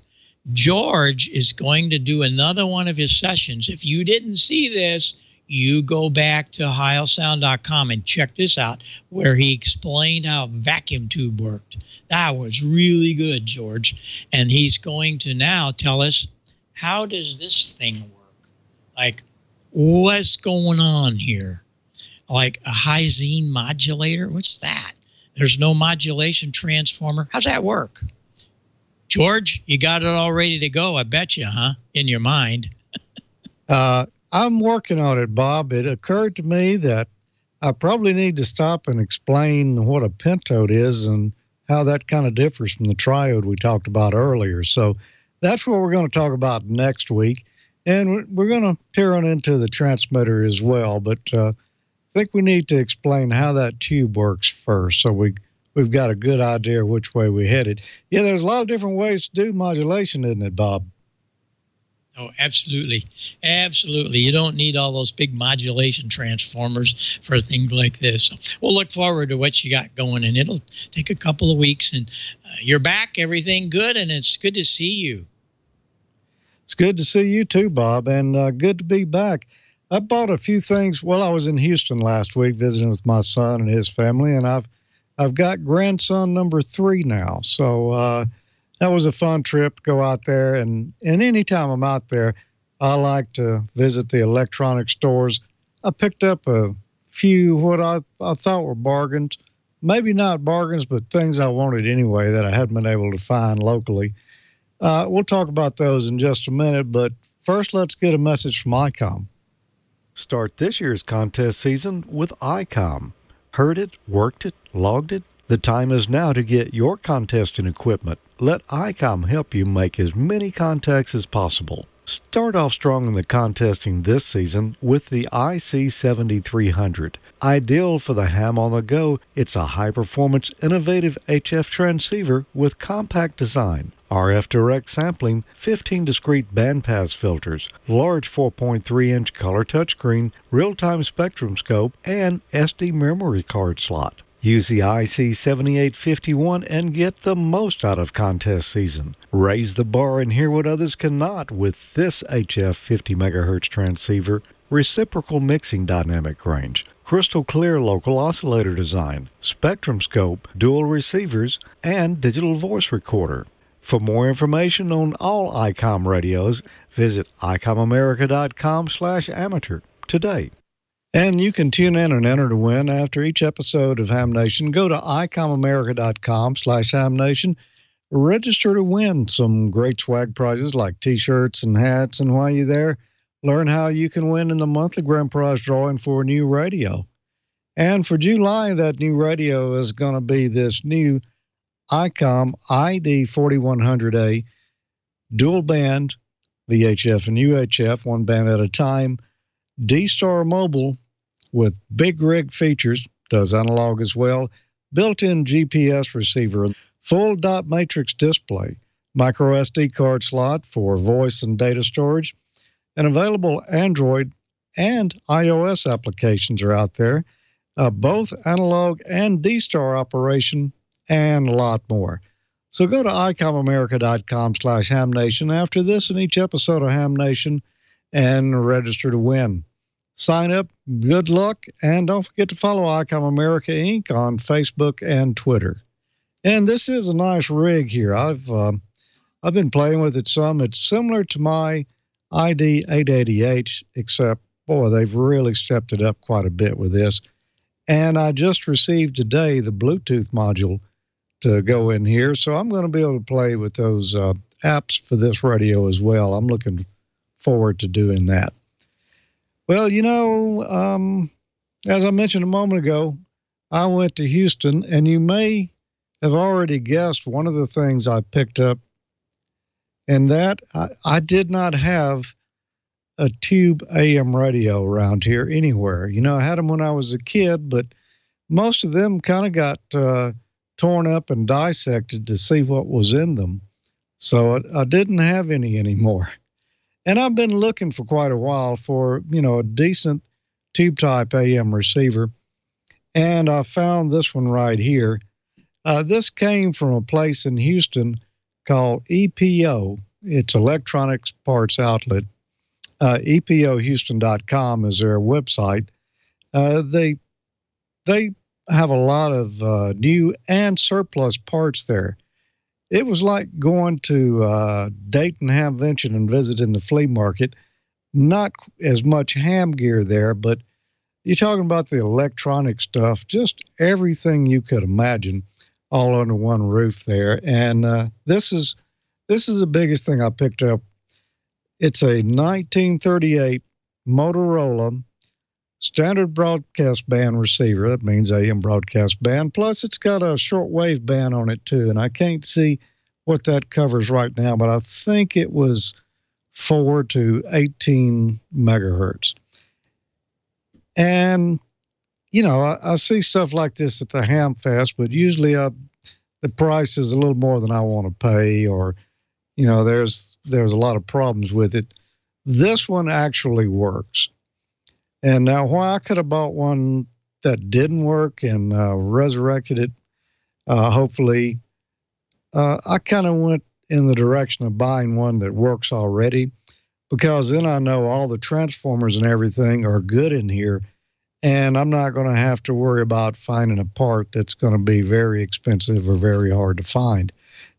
George is going to do another one of his sessions. If you didn't see this, you go back to heilsound.com and check this out, where he explained how a vacuum tube worked. That was really good, George. And he's going to now tell us, how does this thing work? Like, what's going on here? Like a high-zine modulator? What's that? There's no modulation transformer. How's that work? George, you got it all ready to go, I bet you, huh? In your mind. I'm working on it, Bob. It occurred to me that I probably need to stop and explain what a pentode is and how that kind of differs from the triode we talked about earlier. So that's what we're going to talk about next week. And we're going to tear on into the transmitter as well, but I think we need to explain how that tube works first, so we've got a good idea which way we're headed. Yeah, there's a lot of different ways to do modulation, isn't it, Bob? Oh, absolutely. Absolutely. You don't need all those big modulation transformers for things like this. So we'll look forward to what you got going, and it'll take a couple of weeks. And you're back, everything good, and it's good to see you. It's good to see you too, Bob, and good to be back. I bought a few things. Well, I was in Houston last week visiting with my son and his family, and I've got grandson number 3 now. So that was a fun trip, go out there. And anytime I'm out there, I like to visit the electronic stores. I picked up a few what I thought were bargains. Maybe not bargains, but things I wanted anyway that I hadn't been able to find locally. We'll talk about those in just a minute, but first let's get a message from Icom. Start this year's contest season with Icom. Heard it, worked it, logged it? The time is now to get your contesting equipment. Let Icom help you make as many contacts as possible. Start off strong in the contesting this season with the IC7300. Ideal for the ham on the go, it's a high-performance, innovative HF transceiver with compact design, RF direct sampling, 15 discrete bandpass filters, large 4.3-inch color touchscreen, real-time spectrum scope, and SD memory card slot. Use the IC7851 and get the most out of contest season. Raise the bar and hear what others cannot with this HF 50 MHz transceiver, reciprocal mixing dynamic range, crystal clear local oscillator design, spectrum scope, dual receivers, and digital voice recorder. For more information on all Icom radios, visit icomamerica.com/amateur today. And you can tune in and enter to win after each episode of Ham Nation. Go to icomamerica.com/hamnation. Register to win some great swag prizes like T-shirts and hats. And while you're there, learn how you can win in the monthly grand prize drawing for a new radio. And for July, that new radio is going to be this new Icom ID4100A dual band, VHF and UHF, one band at a time, D-Star Mobile with big rig features, does analog as well, built-in GPS receiver, full dot matrix display, micro SD card slot for voice and data storage, and available Android and iOS applications are out there, both analog and D-Star operation, and a lot more. So go to icomamerica.com/hamnation after this and each episode of Ham Nation and register to win. Sign up, good luck, and don't forget to follow Icom America Inc. on Facebook and Twitter. And this is a nice rig here. I've been playing with it some. It's similar to my ID880H, except, boy, they've really stepped it up quite a bit with this. And I just received today the Bluetooth module to go in here, so I'm going to be able to play with those apps for this radio as well. I'm looking forward to doing that. Well, you know, as I mentioned a moment ago, I went to Houston, and you may have already guessed one of the things I picked up, and that I did not have a tube AM radio around here anywhere. You know, I had them when I was a kid, but most of them kind of got torn up and dissected to see what was in them. So I didn't have any anymore. And I've been looking for quite a while for, you know, a decent tube type AM receiver. And I found this one right here. This came from a place in Houston called EPO. It's Electronics Parts Outlet. EPOHouston.com is their website. They have a lot of new and surplus parts there. It was like going to Dayton Hamvention and visiting the flea market. Not as much ham gear there, but you're talking about the electronic stuff, just everything you could imagine, all under one roof there. And this is the biggest thing I picked up. It's a 1938 Motorola standard broadcast band receiver. That means AM broadcast band. Plus, it's got a shortwave band on it, too. And I can't see what that covers right now, but I think it was 4 to 18 megahertz. And, you know, I see stuff like this at the Ham Fest, but usually the price is a little more than I want to pay, or, you know, there's a lot of problems with it. This one actually works. And now, why I could have bought one that didn't work and resurrected it, hopefully, I kind of went in the direction of buying one that works already, because then I know all the transformers and everything are good in here, and I'm not going to have to worry about finding a part that's going to be very expensive or very hard to find.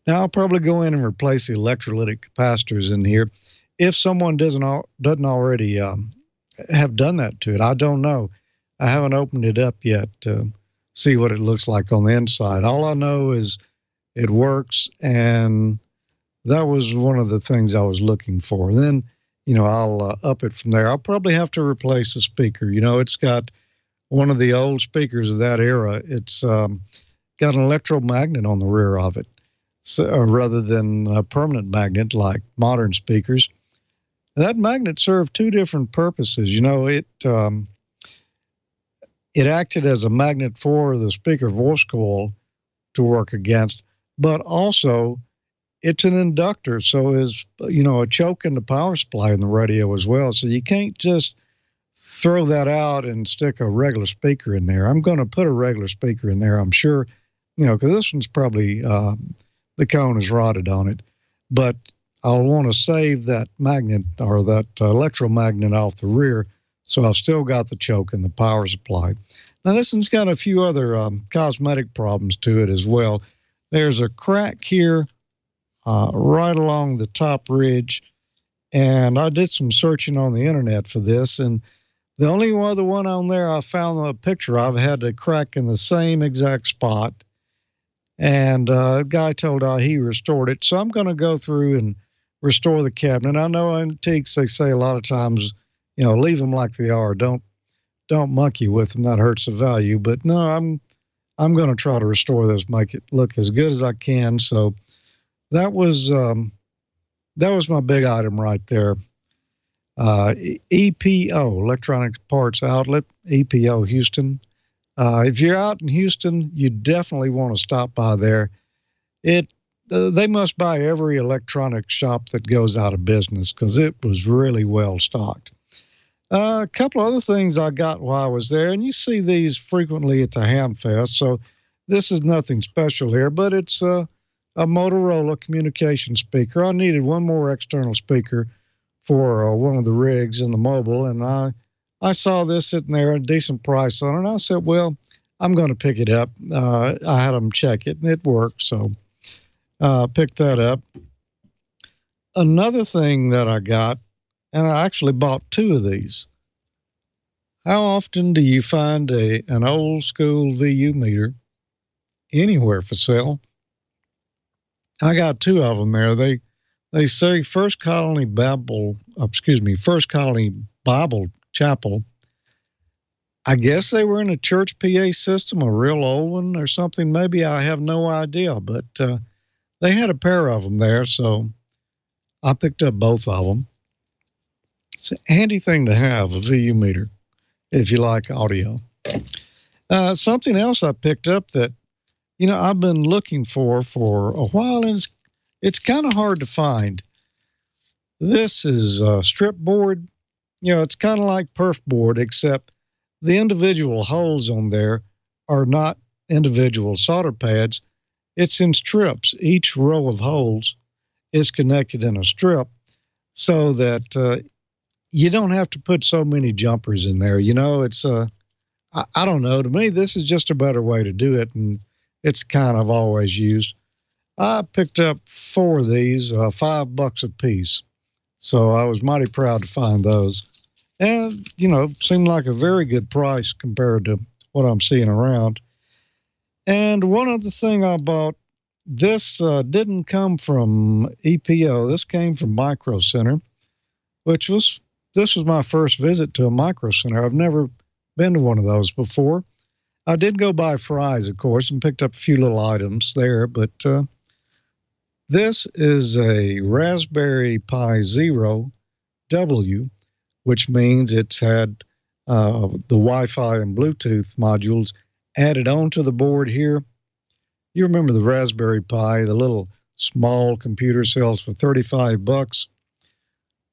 Now, I'll probably go in and replace the electrolytic capacitors in here if someone doesn't already have done that to it. I don't know. I haven't opened it up yet to see what it looks like on the inside. All I know is it works, and that was one of the things I was looking for. Then, I'll up it from there. I'll probably have to replace the speaker. It's got one of the old speakers of that era. It's got an electromagnet on the rear of it, rather than a permanent magnet like modern speakers. That magnet served two different purposes. It acted as a magnet for the speaker voice coil to work against, but also it's an inductor, so is a choke in the power supply in the radio as well. So you can't just throw that out and stick a regular speaker in there. I'm going to put a regular speaker in there, I'm sure, because this one's probably the cone is rotted on it, but I'll want to save that magnet or that electromagnet off the rear, so I've still got the choke and the power supply. Now, this one's got a few other cosmetic problems to it as well. There's a crack here right along the top ridge, and I did some searching on the internet for this, and the only other one on there I found a picture of had a crack in the same exact spot, and the guy told he restored it. So I'm going to go through and restore the cabinet. I know antiques, they say a lot of times, leave them like they are. Don't monkey with them. That hurts the value. But no, I'm going to try to restore this, make it look as good as I can. So that was my big item right there. EPO, Electronic Parts Outlet, EPO Houston. If you're out in Houston, you definitely want to stop by there. They must buy every electronic shop that goes out of business, because it was really well stocked. A couple other things I got while I was there, and you see these frequently at the Ham Fest, so this is nothing special here, but it's a Motorola communication speaker. I needed one more external speaker for one of the rigs in the mobile, and I saw this sitting there, a decent price on it, and I said, well, I'm going to pick it up. I had them check it, and it worked, so picked that up. Another thing that I got, and I actually bought two of these. How often do you find an old school VU meter anywhere for sale? I got two of them there. They say First Colony Bible Chapel. I guess they were in a church PA system, a real old one or something. Maybe, I have no idea, but they had a pair of them there, so I picked up both of them. It's a handy thing to have, a VU meter, if you like audio. Something else I picked up that, I've been looking for a while, and it's kind of hard to find. This is a strip board. It's kind of like perf board, except the individual holes on there are not individual solder pads. It's in strips. Each row of holes is connected in a strip, so that you don't have to put so many jumpers in there. It's I don't know. To me, this is just a better way to do it, and it's kind of always used. I picked up 4 of these, $5 a piece. So I was mighty proud to find those. And, seemed like a very good price compared to what I'm seeing around. And one other thing I bought, this didn't come from EPO. This came from Micro Center, this was my first visit to a Micro Center. I've never been to one of those before. I did go by Fry's, of course, and picked up a few little items there, but this is a Raspberry Pi Zero W, which means it's had the Wi-Fi and Bluetooth modules added onto the board here. You remember the Raspberry Pi, the little small computer sells for $35.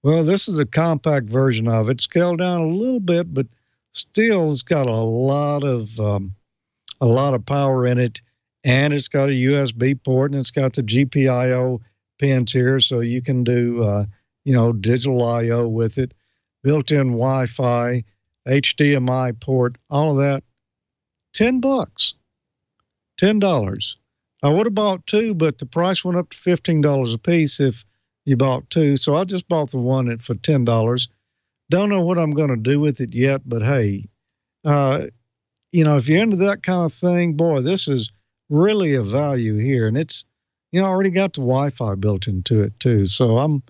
Well, this is a compact version of it, scaled down a little bit, but still it's got a lot of power in it, and it's got a USB port, and it's got the GPIO pins here, so you can do digital I/O with it, built-in Wi-Fi, HDMI port, all of that. $10, $10. I would have bought two, but the price went up to $15 a piece if you bought two. So I just bought the one for $10. Don't know what I'm going to do with it yet, but hey, if you're into that kind of thing, boy, this is really a value here. And it's, already got the Wi-Fi built into it too. So I'm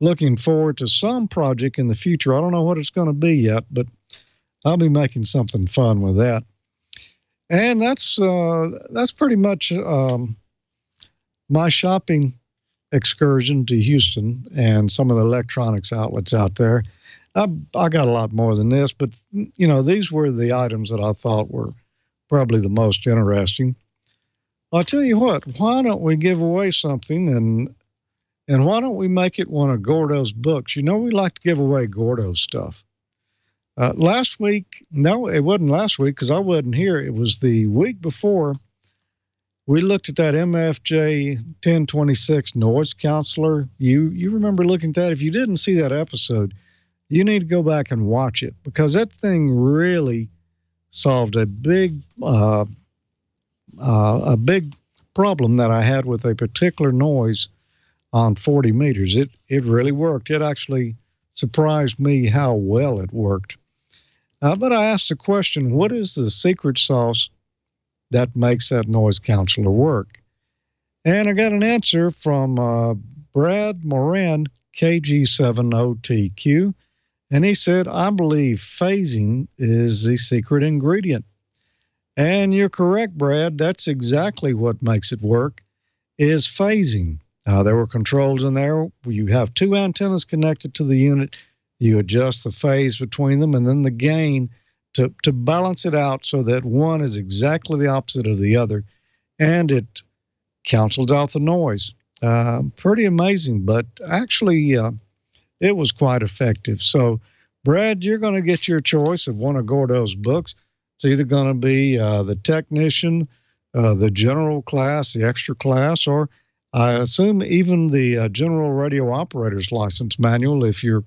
looking forward to some project in the future. I don't know what it's going to be yet, but I'll be making something fun with that. And that's pretty much my shopping excursion to Houston and some of the electronics outlets out there. I got a lot more than this, but these were the items that I thought were probably the most interesting. I'll tell you what, why don't we give away something and why don't we make it one of Gordo's books? We like to give away Gordo stuff. Last week, no, it wasn't last week because I wasn't here. It was the week before. We looked at that MFJ 1026 noise counselor. You remember looking at that? If you didn't see that episode, you need to go back and watch it because that thing really solved a big problem that I had with a particular noise on 40 meters. It really worked. It actually surprised me how well it worked. But I asked the question, what is the secret sauce that makes that noise counselor work? And I got an answer from Brad Moran, KG70TQ. And he said, I believe phasing is the secret ingredient. And you're correct, Brad. That's exactly what makes it work, is phasing. There were controls in there. You have two antennas connected to the unit. You adjust the phase between them and then the gain to balance it out so that one is exactly the opposite of the other. And it cancels out the noise. Pretty amazing, but actually it was quite effective. So, Brad, you're going to get your choice of one of Gordo's books. It's either going to be the technician, the general class, the extra class, or I assume even the general radio operator's license manual if you're,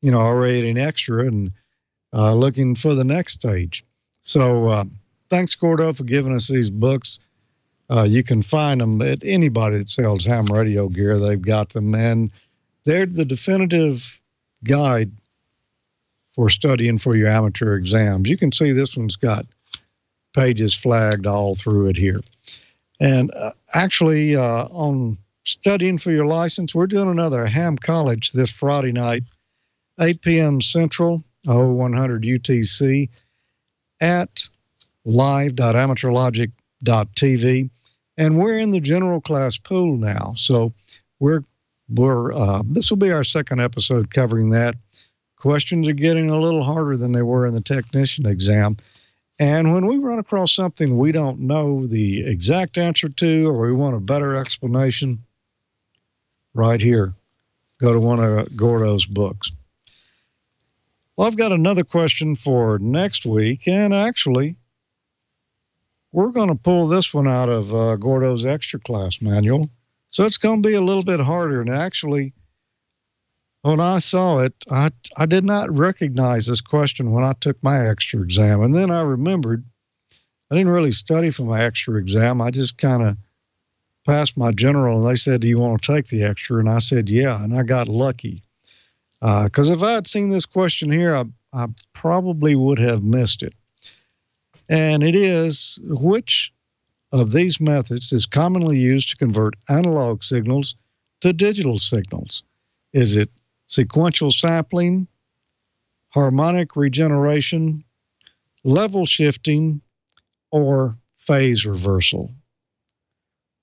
already an extra and looking for the next stage. So thanks, Gordo, for giving us these books. You can find them at anybody that sells ham radio gear. They've got them, and they're the definitive guide for studying for your amateur exams. You can see this one's got pages flagged all through it here. And actually, on studying for your license, we're doing another Ham College this Friday night, 8 p.m. Central, 0100 UTC, at live.amateurlogic.tv. And we're in the general class pool now. So we're this will be our second episode covering that. Questions are getting a little harder than they were in the technician exam. And when we run across something we don't know the exact answer to, or we want a better explanation, right here, go to one of Gordo's books. Well, I've got another question for next week, and actually, we're going to pull this one out of Gordo's extra class manual. So it's going to be a little bit harder. And actually, when I saw it, I did not recognize this question when I took my extra exam. And then I remembered I didn't really study for my extra exam. I just kind of passed my general, and they said, do you want to take the extra? And I said, yeah, and I got lucky. Because if I had seen this question here, I probably would have missed it. And it is, which of these methods is commonly used to convert analog signals to digital signals? Is it sequential sampling, harmonic regeneration, level shifting, or phase reversal?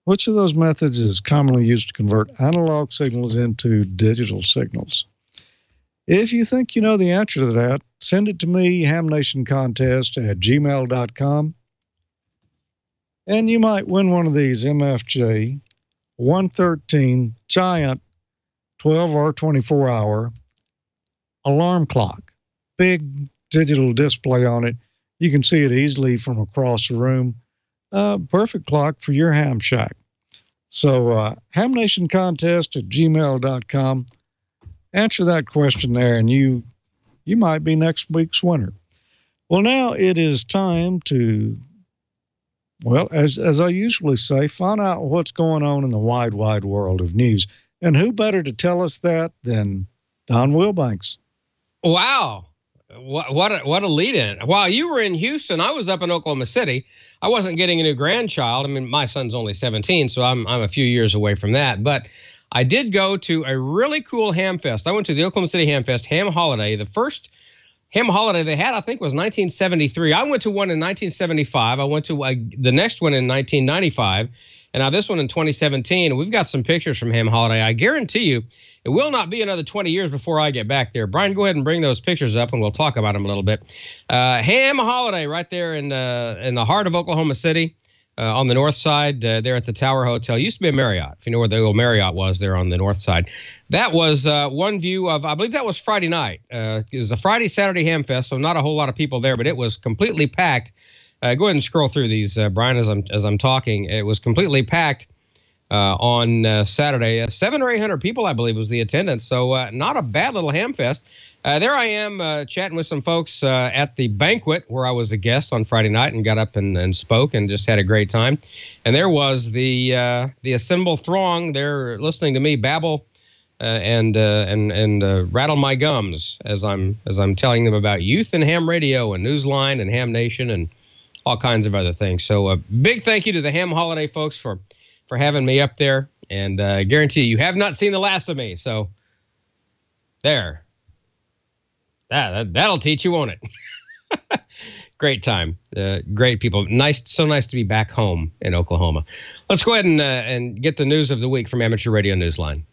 Which of those methods is commonly used to convert analog signals into digital signals? If you think you know the answer to that, send it to me, hamnationcontest@gmail.com. And you might win one of these MFJ 113 giant 12 or 24 hour alarm clock. Big digital display on it. You can see it easily from across the room. Perfect clock for your ham shack. So hamnationcontest@gmail.com. Answer that question there, and you might be next week's winner. Well, now it is time to, well, as I usually say, find out what's going on in the wide, wide world of news. And who better to tell us that than Don Wilbanks? Wow. What a lead-in. While you were in Houston, I was up in Oklahoma City. I wasn't getting a new grandchild. I mean, my son's only 17, so I'm a few years away from that. But I did go to a really cool ham fest. I went to the Oklahoma City Ham Fest, Ham Holiday. The first ham holiday they had, I think, was 1973. I went to one in 1975. I went to the next one in 1995. And now this one in 2017. We've got some pictures from Ham Holiday. I guarantee you it will not be another 20 years before I get back there. Brian, go ahead and bring those pictures up, and we'll talk about them a little bit. Ham Holiday right there in the heart of Oklahoma City. On the north side, there at the Tower Hotel. It used to be a Marriott, if you know where the old Marriott was there on the north side. That was one view of, I believe that was Friday night. It was a Friday, Saturday ham fest, so not a whole lot of people there, but it was completely packed. Go ahead and scroll through these, Brian, as I'm talking. It was completely packed on Saturday. 700 or 800 people, I believe, was the attendance, so not a bad little ham fest. There I am chatting with some folks at the banquet where I was a guest on Friday night and got up and spoke and just had a great time. And there was the assembled throng there listening to me babble and rattle my gums as I'm telling them about youth and ham radio and Newsline and Ham Nation and all kinds of other things. So a big thank you to the Ham Holiday folks for having me up there. And I guarantee you have not seen the last of me. So there. That'll teach you, won't it? Great time. Great people. So nice to be back home in Oklahoma. Let's go ahead and get the news of the week from Amateur Radio Newsline.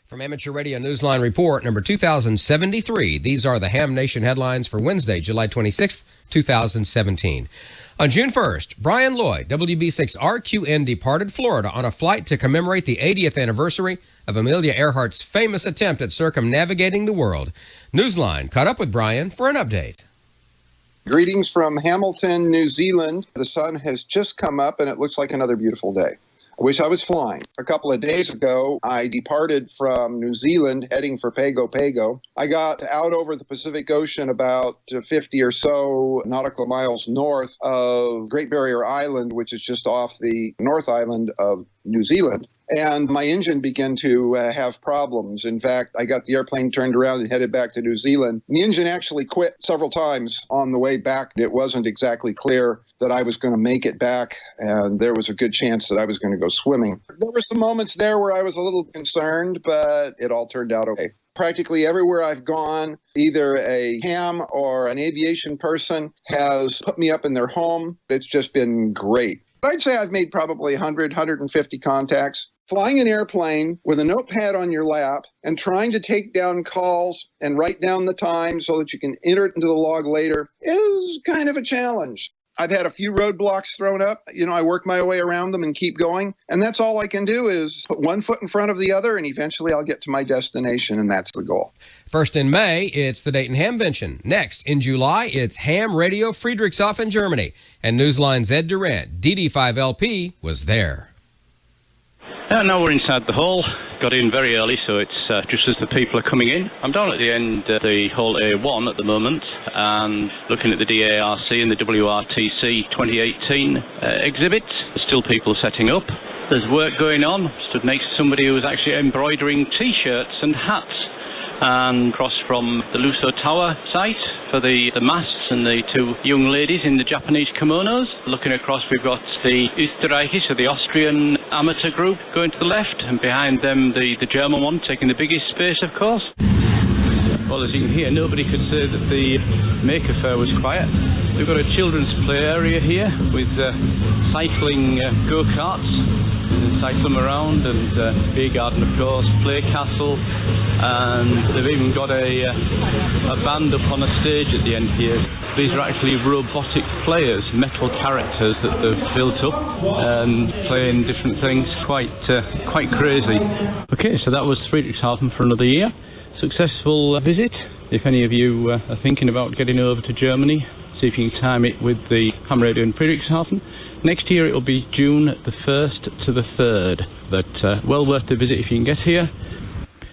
From Amateur Radio Newsline Report number 2073, these are the Ham Nation headlines for Wednesday, July 26th, 2017. On June 1st, Brian Lloyd, WB6RQN, departed Florida on a flight to commemorate the 80th anniversary of Amelia Earhart's famous attempt at circumnavigating the world. Newsline caught up with Brian for an update. Greetings from Hamilton, New Zealand. The sun has just come up and it looks like another beautiful day. I wish I was flying. A couple of days ago, I departed from New Zealand heading for Pago Pago. I got out over the Pacific Ocean about 50 or so nautical miles north of Great Barrier Island, which is just off the North Island of New Zealand. And my engine began to have problems. In fact, I got the airplane turned around and headed back to New Zealand. The engine actually quit several times on the way back. It wasn't exactly clear that I was going to make it back, and there was a good chance that I was going to go swimming. There were some moments there where I was a little concerned, but it all turned out okay. Practically everywhere I've gone, either a ham or an aviation person has put me up in their home. It's just been great. I'd say I've made probably 100, 150 contacts. Flying an airplane with a notepad on your lap and trying to take down calls and write down the time so that you can enter it into the log later is kind of a challenge. I've had a few roadblocks thrown up. I work my way around them and keep going. And that's all I can do is put one foot in front of the other, and eventually I'll get to my destination, and that's the goal. First in May, it's the Dayton Hamvention. Next, in July, it's Ham Radio Friedrichshafen, Germany. And Newsline's Ed Durant, DD5LP, was there. Now we're inside the hall. Got in very early, so it's just as the people are coming in. I'm down at the end of the hall A1 at the moment and looking at the DARC and the WRTC 2018 exhibit. There's still people setting up. There's work going on. Stood next to somebody who was actually embroidering T-shirts and hats. And across from the Luso Tower site for the masts and the two young ladies in the Japanese kimonos. Looking across, we've got the Österreichisch, or the Austrian amateur group, going to the left, and behind them the German one, taking the biggest space, of course. Well, as you can hear, nobody could say that the Maker Fair was quiet. We've got a children's play area here with cycling go-karts. And cycle them around, and beer garden, of course, play castle, and they've even got a band up on a stage at the end here. These are actually robotic players, metal characters that they've built up and playing different things. Quite crazy. Okay, so that was Friedrichshafen for another year. successful visit. If any of you are thinking about getting over to Germany, see if you can time it with the ham radio in Friedrichshafen. Next year it will be June the 1st to the 3rd, but well worth the visit if you can get here.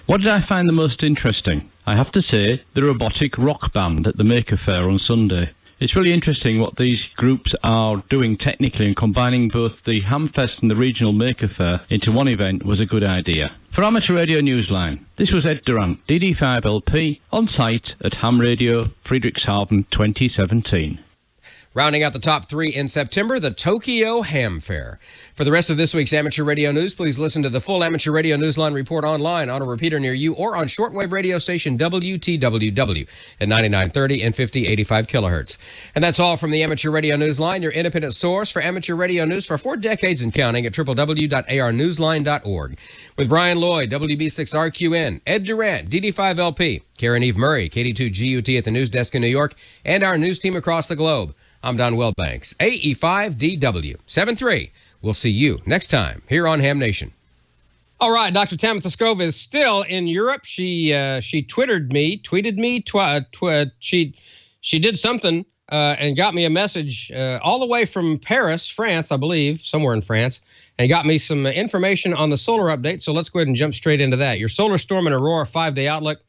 What did I find the most interesting? I have to say, the robotic rock band at the Maker Faire on Sunday. It's really interesting what these groups are doing technically, and combining both the Hamfest and the Regional Maker Faire into one event was a good idea. For Amateur Radio Newsline, this was Ed Durant, DD5LP, on site at Ham Radio, Friedrichshafen 2017. Rounding out the top 3 in September, the Tokyo Ham Fair. For the rest of this week's Amateur Radio News, please listen to the full Amateur Radio Newsline report online on a repeater near you or on shortwave radio station WTWW at 9930 and 5085 kilohertz. And that's all from the Amateur Radio Newsline, your independent source for amateur radio news for 4 decades and counting at www.arnewsline.org. With Brian Lloyd, WB6RQN, Ed Durant, DD5LP, Karen Eve Murray, KD2GUT at the news desk in New York, and our news team across the globe. I'm Don Wellbanks, AE5DW73. We'll see you next time here on Ham Nation. All right, Dr. Tamitha Skov is still in Europe. She tweeted me. She did something and got me a message all the way from Paris, France, I believe, somewhere in France, and got me some information on the solar update. So let's go ahead and jump straight into that. Your solar storm and aurora 5-day outlook.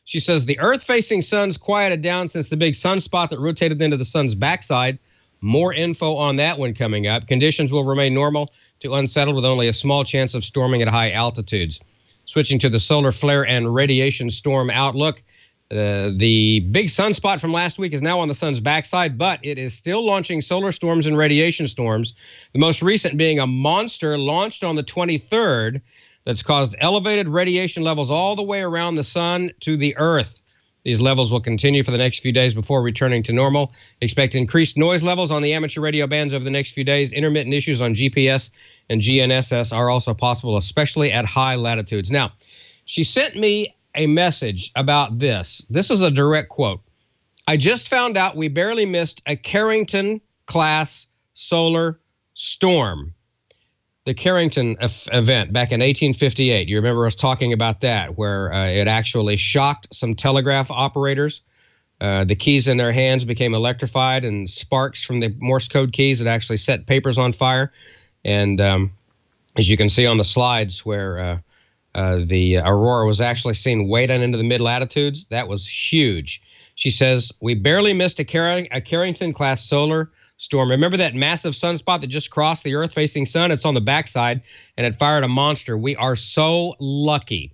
She says the Earth-facing sun's quieted down since the big sunspot that rotated into the sun's backside. More info on that one coming up. Conditions will remain normal to unsettled with only a small chance of storming at high altitudes. Switching to the solar flare and radiation storm outlook. The big sunspot from last week is now on the sun's backside, but it is still launching solar storms and radiation storms. The most recent being a monster launched on the 23rd. That's caused elevated radiation levels all the way around the sun to the Earth. These levels will continue for the next few days before returning to normal. Expect increased noise levels on the amateur radio bands over the next few days. Intermittent issues on GPS and GNSS are also possible, especially at high latitudes. Now, she sent me a message about this. This is a direct quote. I just found out we barely missed a Carrington-class solar storm. The Carrington event back in 1858. You remember us talking about that, where it actually shocked some telegraph operators. The keys in their hands became electrified, and sparks from the Morse code keys that actually set papers on fire. And as you can see on the slides, where the aurora was actually seen way down into the mid-latitudes, that was huge. She says, we barely missed a Carrington-class solar storm. Remember that massive sunspot that just crossed the Earth-facing sun? It's on the backside, and it fired a monster. We are so lucky.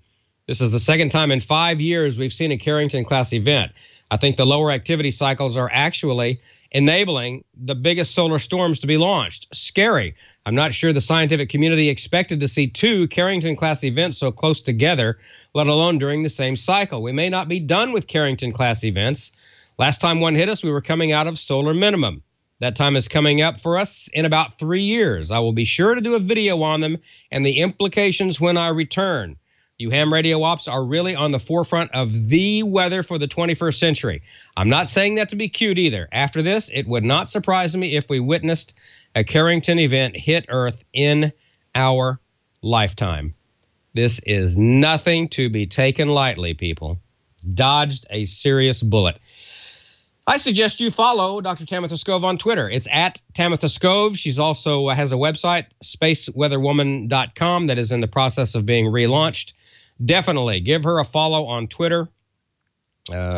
This is the second time in 5 years we've seen a Carrington-class event. I think the lower activity cycles are actually enabling the biggest solar storms to be launched. Scary. I'm not sure the scientific community expected to see 2 Carrington-class events so close together, let alone during the same cycle. We may not be done with Carrington-class events. Last time one hit us, we were coming out of solar minimum. That time is coming up for us in about 3 years. I will be sure to do a video on them and the implications when I return. You ham radio ops are really on the forefront of the weather for the 21st century. I'm not saying that to be cute either. After this, it would not surprise me if we witnessed a Carrington event hit Earth in our lifetime. This is nothing to be taken lightly, people. Dodged a serious bullet. I suggest you follow Dr. Tamitha Skov on Twitter. It's at Tamitha Skov. She's also has a website, spaceweatherwoman.com, that is in the process of being relaunched. Definitely give her a follow on Twitter.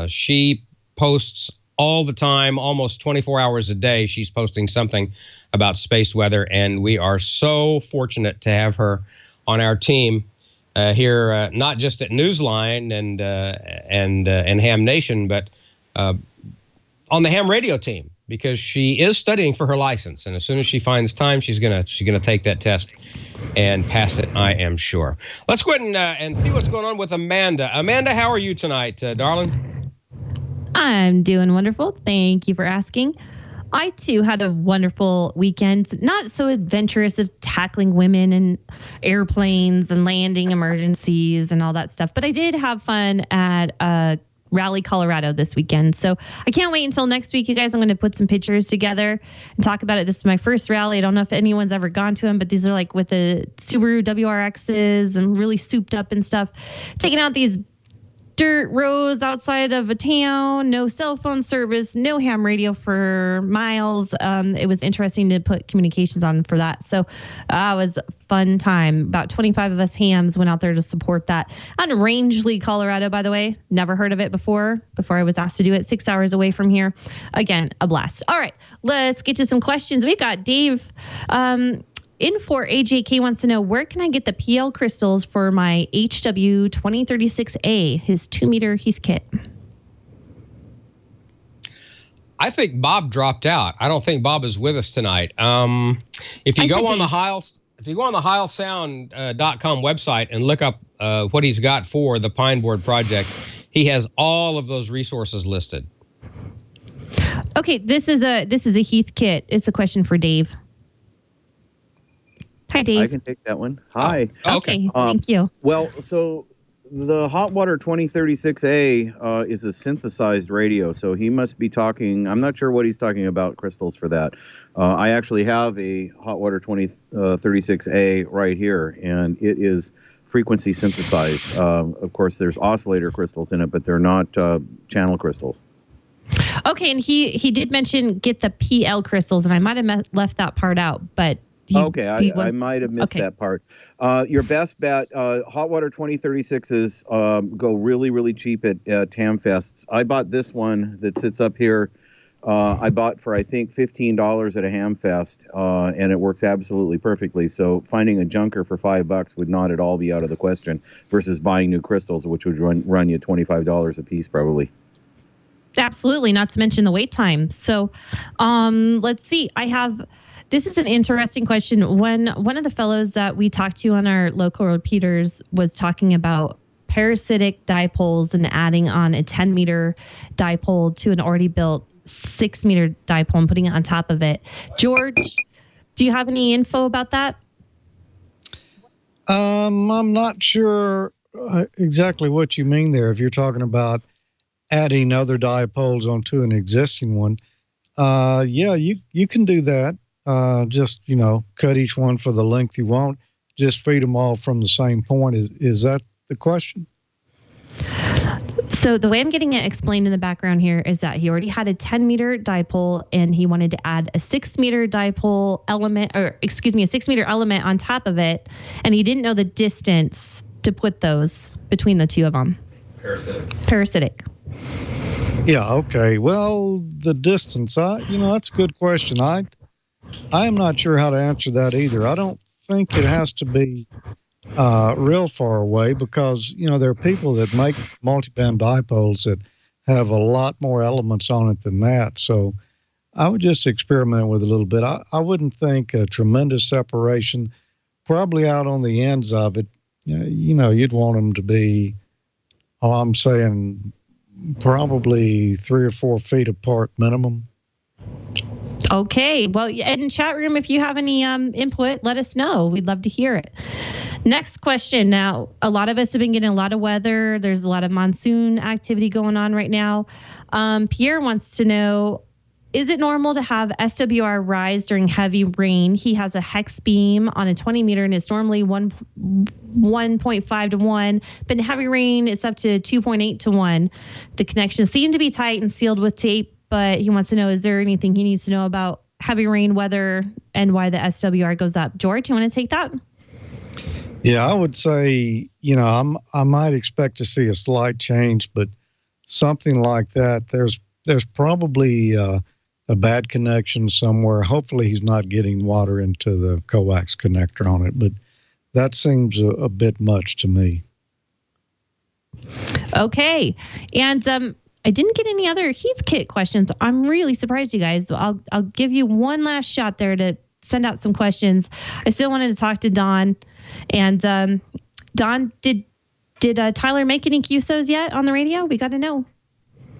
She posts all the time, almost 24 hours a day. She's posting something about space weather, and we are so fortunate to have her on our team here, not just at Newsline and Ham Nation, but on the ham radio team, because she is studying for her license, and as soon as she finds time, she's gonna take that test and pass it, I am sure. Let's go ahead and see what's going on with Amanda. Amanda, how are you tonight, darling? I'm doing wonderful. Thank you for asking. I too had a wonderful weekend, not so adventurous of tackling women and airplanes and landing emergencies and all that stuff, but I did have fun at Raleigh, Colorado this weekend. So I can't wait until next week, you guys. I'm going to put some pictures together and talk about it. This is my first rally. I don't know if anyone's ever gone to them, but these are like with the Subaru WRXs and really souped up and stuff, taking out these dirt roads outside of a town, no cell phone service, no ham radio for miles. It was interesting to put communications on for that. So it was a fun time. About 25 of us hams went out there to support that. On Rangeley, Colorado, by the way. Never heard of it before I was asked to do it. 6 hours away from here. Again, a blast. All right, let's get to some questions. We got Dave in for AJK wants to know, where can I get the PL crystals for my HW 2036A, his 2-meter Heathkit? I think Bob dropped out. I don't think Bob is with us tonight. If you go on the HeilSound.com website and look up what he's got for the Pine Board project, he has all of those resources listed. Okay, this is a Heathkit. It's a question for Dave. Hi, Dave. I can take that one. Hi. Oh, okay, thank you. Well, so the Hot Water 2036A is a synthesized radio, so he must be talking, I'm not sure what he's talking about crystals for that. I actually have a Hot Water 2036A right here, and it is frequency synthesized. Of course, there's oscillator crystals in it, but they're not channel crystals. Okay, and he did mention get the PL crystals, and I might have left that part out, but I might have missed that part. Your best bet, Hot Water 2036s go really, really cheap at Hamfests. I bought this one that sits up here. I bought for, I think, $15 at a Hamfest, and it works absolutely perfectly. So finding a junker for $5 would not at all be out of the question versus buying new crystals, which would run you $25 a piece probably. Absolutely, not to mention the wait time. So let's see. This is an interesting question. When one of the fellows that we talked to on our local repeaters was talking about parasitic dipoles and adding on a 10-meter dipole to an already built 6-meter dipole and putting it on top of it. George, do you have any info about that? I'm not sure exactly what you mean there. If you're talking about adding other dipoles onto an existing one, yeah, you can do that. Just, cut each one for the length you want. Just feed them all from the same point. Is that the question? So the way I'm getting it explained in the background here is that he already had a 10-meter dipole and he wanted to add a 6-meter dipole element, a 6-meter element on top of it. And he didn't know the distance to put those between the two of them. Parasitic. Yeah. Okay. Well, the distance, that's a good question. I am not sure how to answer that either. I don't think it has to be real far away because, there are people that make multiband dipoles that have a lot more elements on it than that. So I would just experiment with a little bit. I wouldn't think a tremendous separation, probably out on the ends of it. You'd want them to be, I'm saying probably 3 or 4 feet apart minimum. Okay. Well, in chat room, if you have any input, let us know. We'd love to hear it. Next question. Now, a lot of us have been getting a lot of weather. There's a lot of monsoon activity going on right now. Pierre wants to know, is it normal to have SWR rise during heavy rain? He has a hex beam on a 20-meter and it's normally 1.5 to 1, but in heavy rain, it's up to 2.8 to 1. The connections seem to be tight and sealed with tape, but he wants to know, is there anything he needs to know about heavy rain weather and why the SWR goes up? George, you want to take that? Yeah, I would say, I might expect to see a slight change, but something like that, there's probably a bad connection somewhere. Hopefully he's not getting water into the coax connector on it, but that seems a bit much to me. Okay. And I didn't get any other Heathkit questions. I'm really surprised, you guys. I'll give you one last shot there to send out some questions. I still wanted to talk to Don. And Don, did Tyler make any QSOs yet on the radio? We got to know.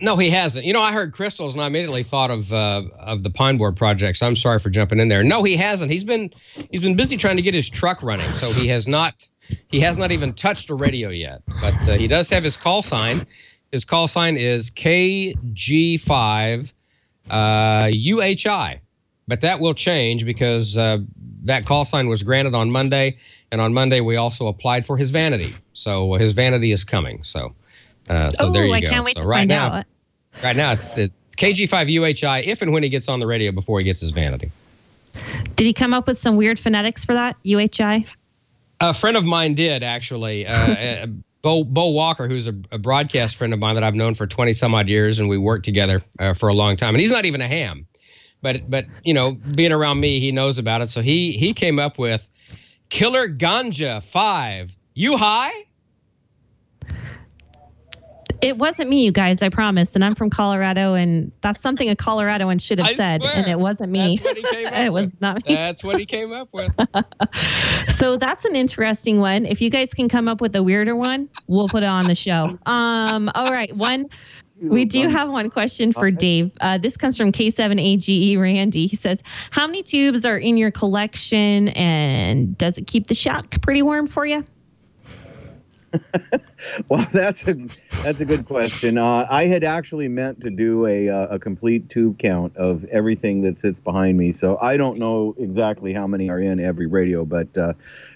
No, he hasn't. I heard crystals and I immediately thought of the Pine Board project. So I'm sorry for jumping in there. No, he hasn't. He's been busy trying to get his truck running. So he has not even touched a radio yet. But he does have his call sign. His call sign is KG5 UHI. But that will change because that call sign was granted on Monday. And on Monday, we also applied for his vanity. So his vanity is coming. So So there you go. I can't wait so to right find now, out. Right now, it's KG5UHI if and when he gets on the radio before he gets his vanity. Did he come up with some weird phonetics for that, UHI? A friend of mine did, actually. Bo Walker, who's a broadcast friend of mine that I've known for 20 some odd years, and we worked together for a long time. And he's not even a ham, but being around me, he knows about it. So he came up with Killer Ganja 5. You high? It wasn't me, you guys, I promise. And I'm from Colorado, and that's something a Coloradoan should have said, swear. and it wasn't me. That's what he came up It was with. not me. That's what he came up with. So that's an interesting one. If you guys can come up with a weirder one, we'll put it on the show. All right, we do have one question for Dave. This comes from K7AGE Randy. He says, how many tubes are in your collection, and does it keep the shack pretty warm for you? Well, that's a good question. I had actually meant to do a complete tube count of everything that sits behind me, so I don't know exactly how many are in every radio, but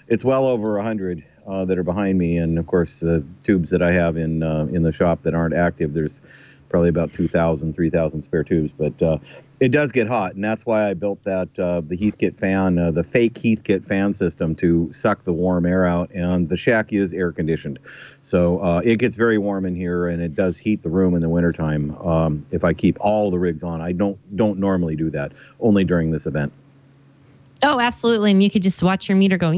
it's well over 100 that are behind me, and of course the tubes that I have in the shop that aren't active, there's probably about 2,000, 3,000 spare tubes, but it does get hot, and that's why I built that the Heathkit fan, the fake Heathkit fan system to suck the warm air out, and the shack is air conditioned, so it gets very warm in here, and it does heat the room in the wintertime. If I keep all the rigs on, I don't normally do that, only during this event. Oh, absolutely, and you could just watch your meter go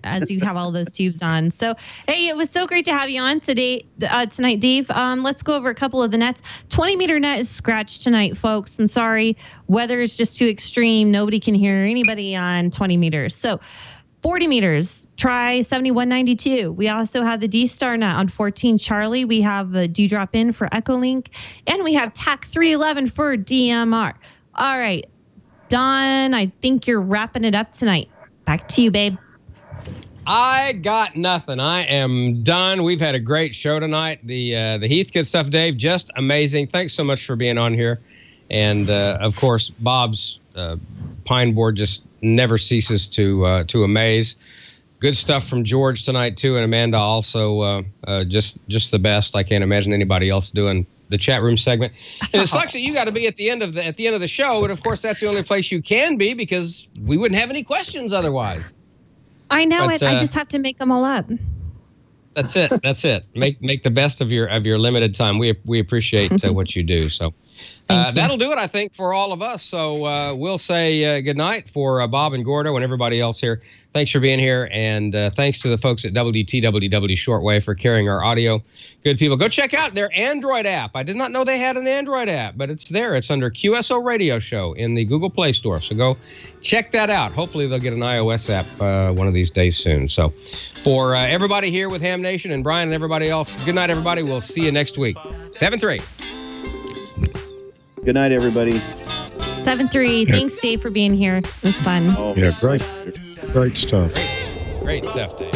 as you have all those tubes on. So, hey, it was so great to have you on tonight, Dave. Let's go over a couple of the nets. 20-meter net is scratched tonight, folks. I'm sorry. Weather is just too extreme. Nobody can hear anybody on 20 meters. So 40 meters, try 7192. We also have the D-Star net on 14 Charlie. We have a Dewdrop in for Echolink. And we have TAC 311 for DMR. All right, Don, I think you're wrapping it up tonight. Back to you, babe. I got nothing. I am done. We've had a great show tonight. The Heathkit stuff, Dave, just amazing. Thanks so much for being on here. And, of course, Bob's pine board just never ceases to amaze. Good stuff from George tonight, too, and Amanda also just the best. I can't imagine anybody else doing the chat room segment. And it sucks that you got to be at the end of the show, but, of course, that's the only place you can be because we wouldn't have any questions otherwise. I know it. I just have to make them all up. That's it. That's it. Make the best of your limited time. We appreciate what you do. So that'll do it, I think, for all of us. So we'll say good night for Bob and Gordo and everybody else here. Thanks for being here, and thanks to the folks at WTWW Shortwave for carrying our audio. Good people. Go check out their Android app. I did not know they had an Android app, but it's there. It's under QSO Radio Show in the Google Play Store. So go check that out. Hopefully they'll get an iOS app one of these days soon. So for everybody here with Ham Nation and Brian and everybody else, good night, everybody. We'll see you next week. 7-3. Good night, everybody. 7-3. Yeah. Thanks, Dave, for being here. It was fun. Yeah, great stuff. Great stuff, Dave.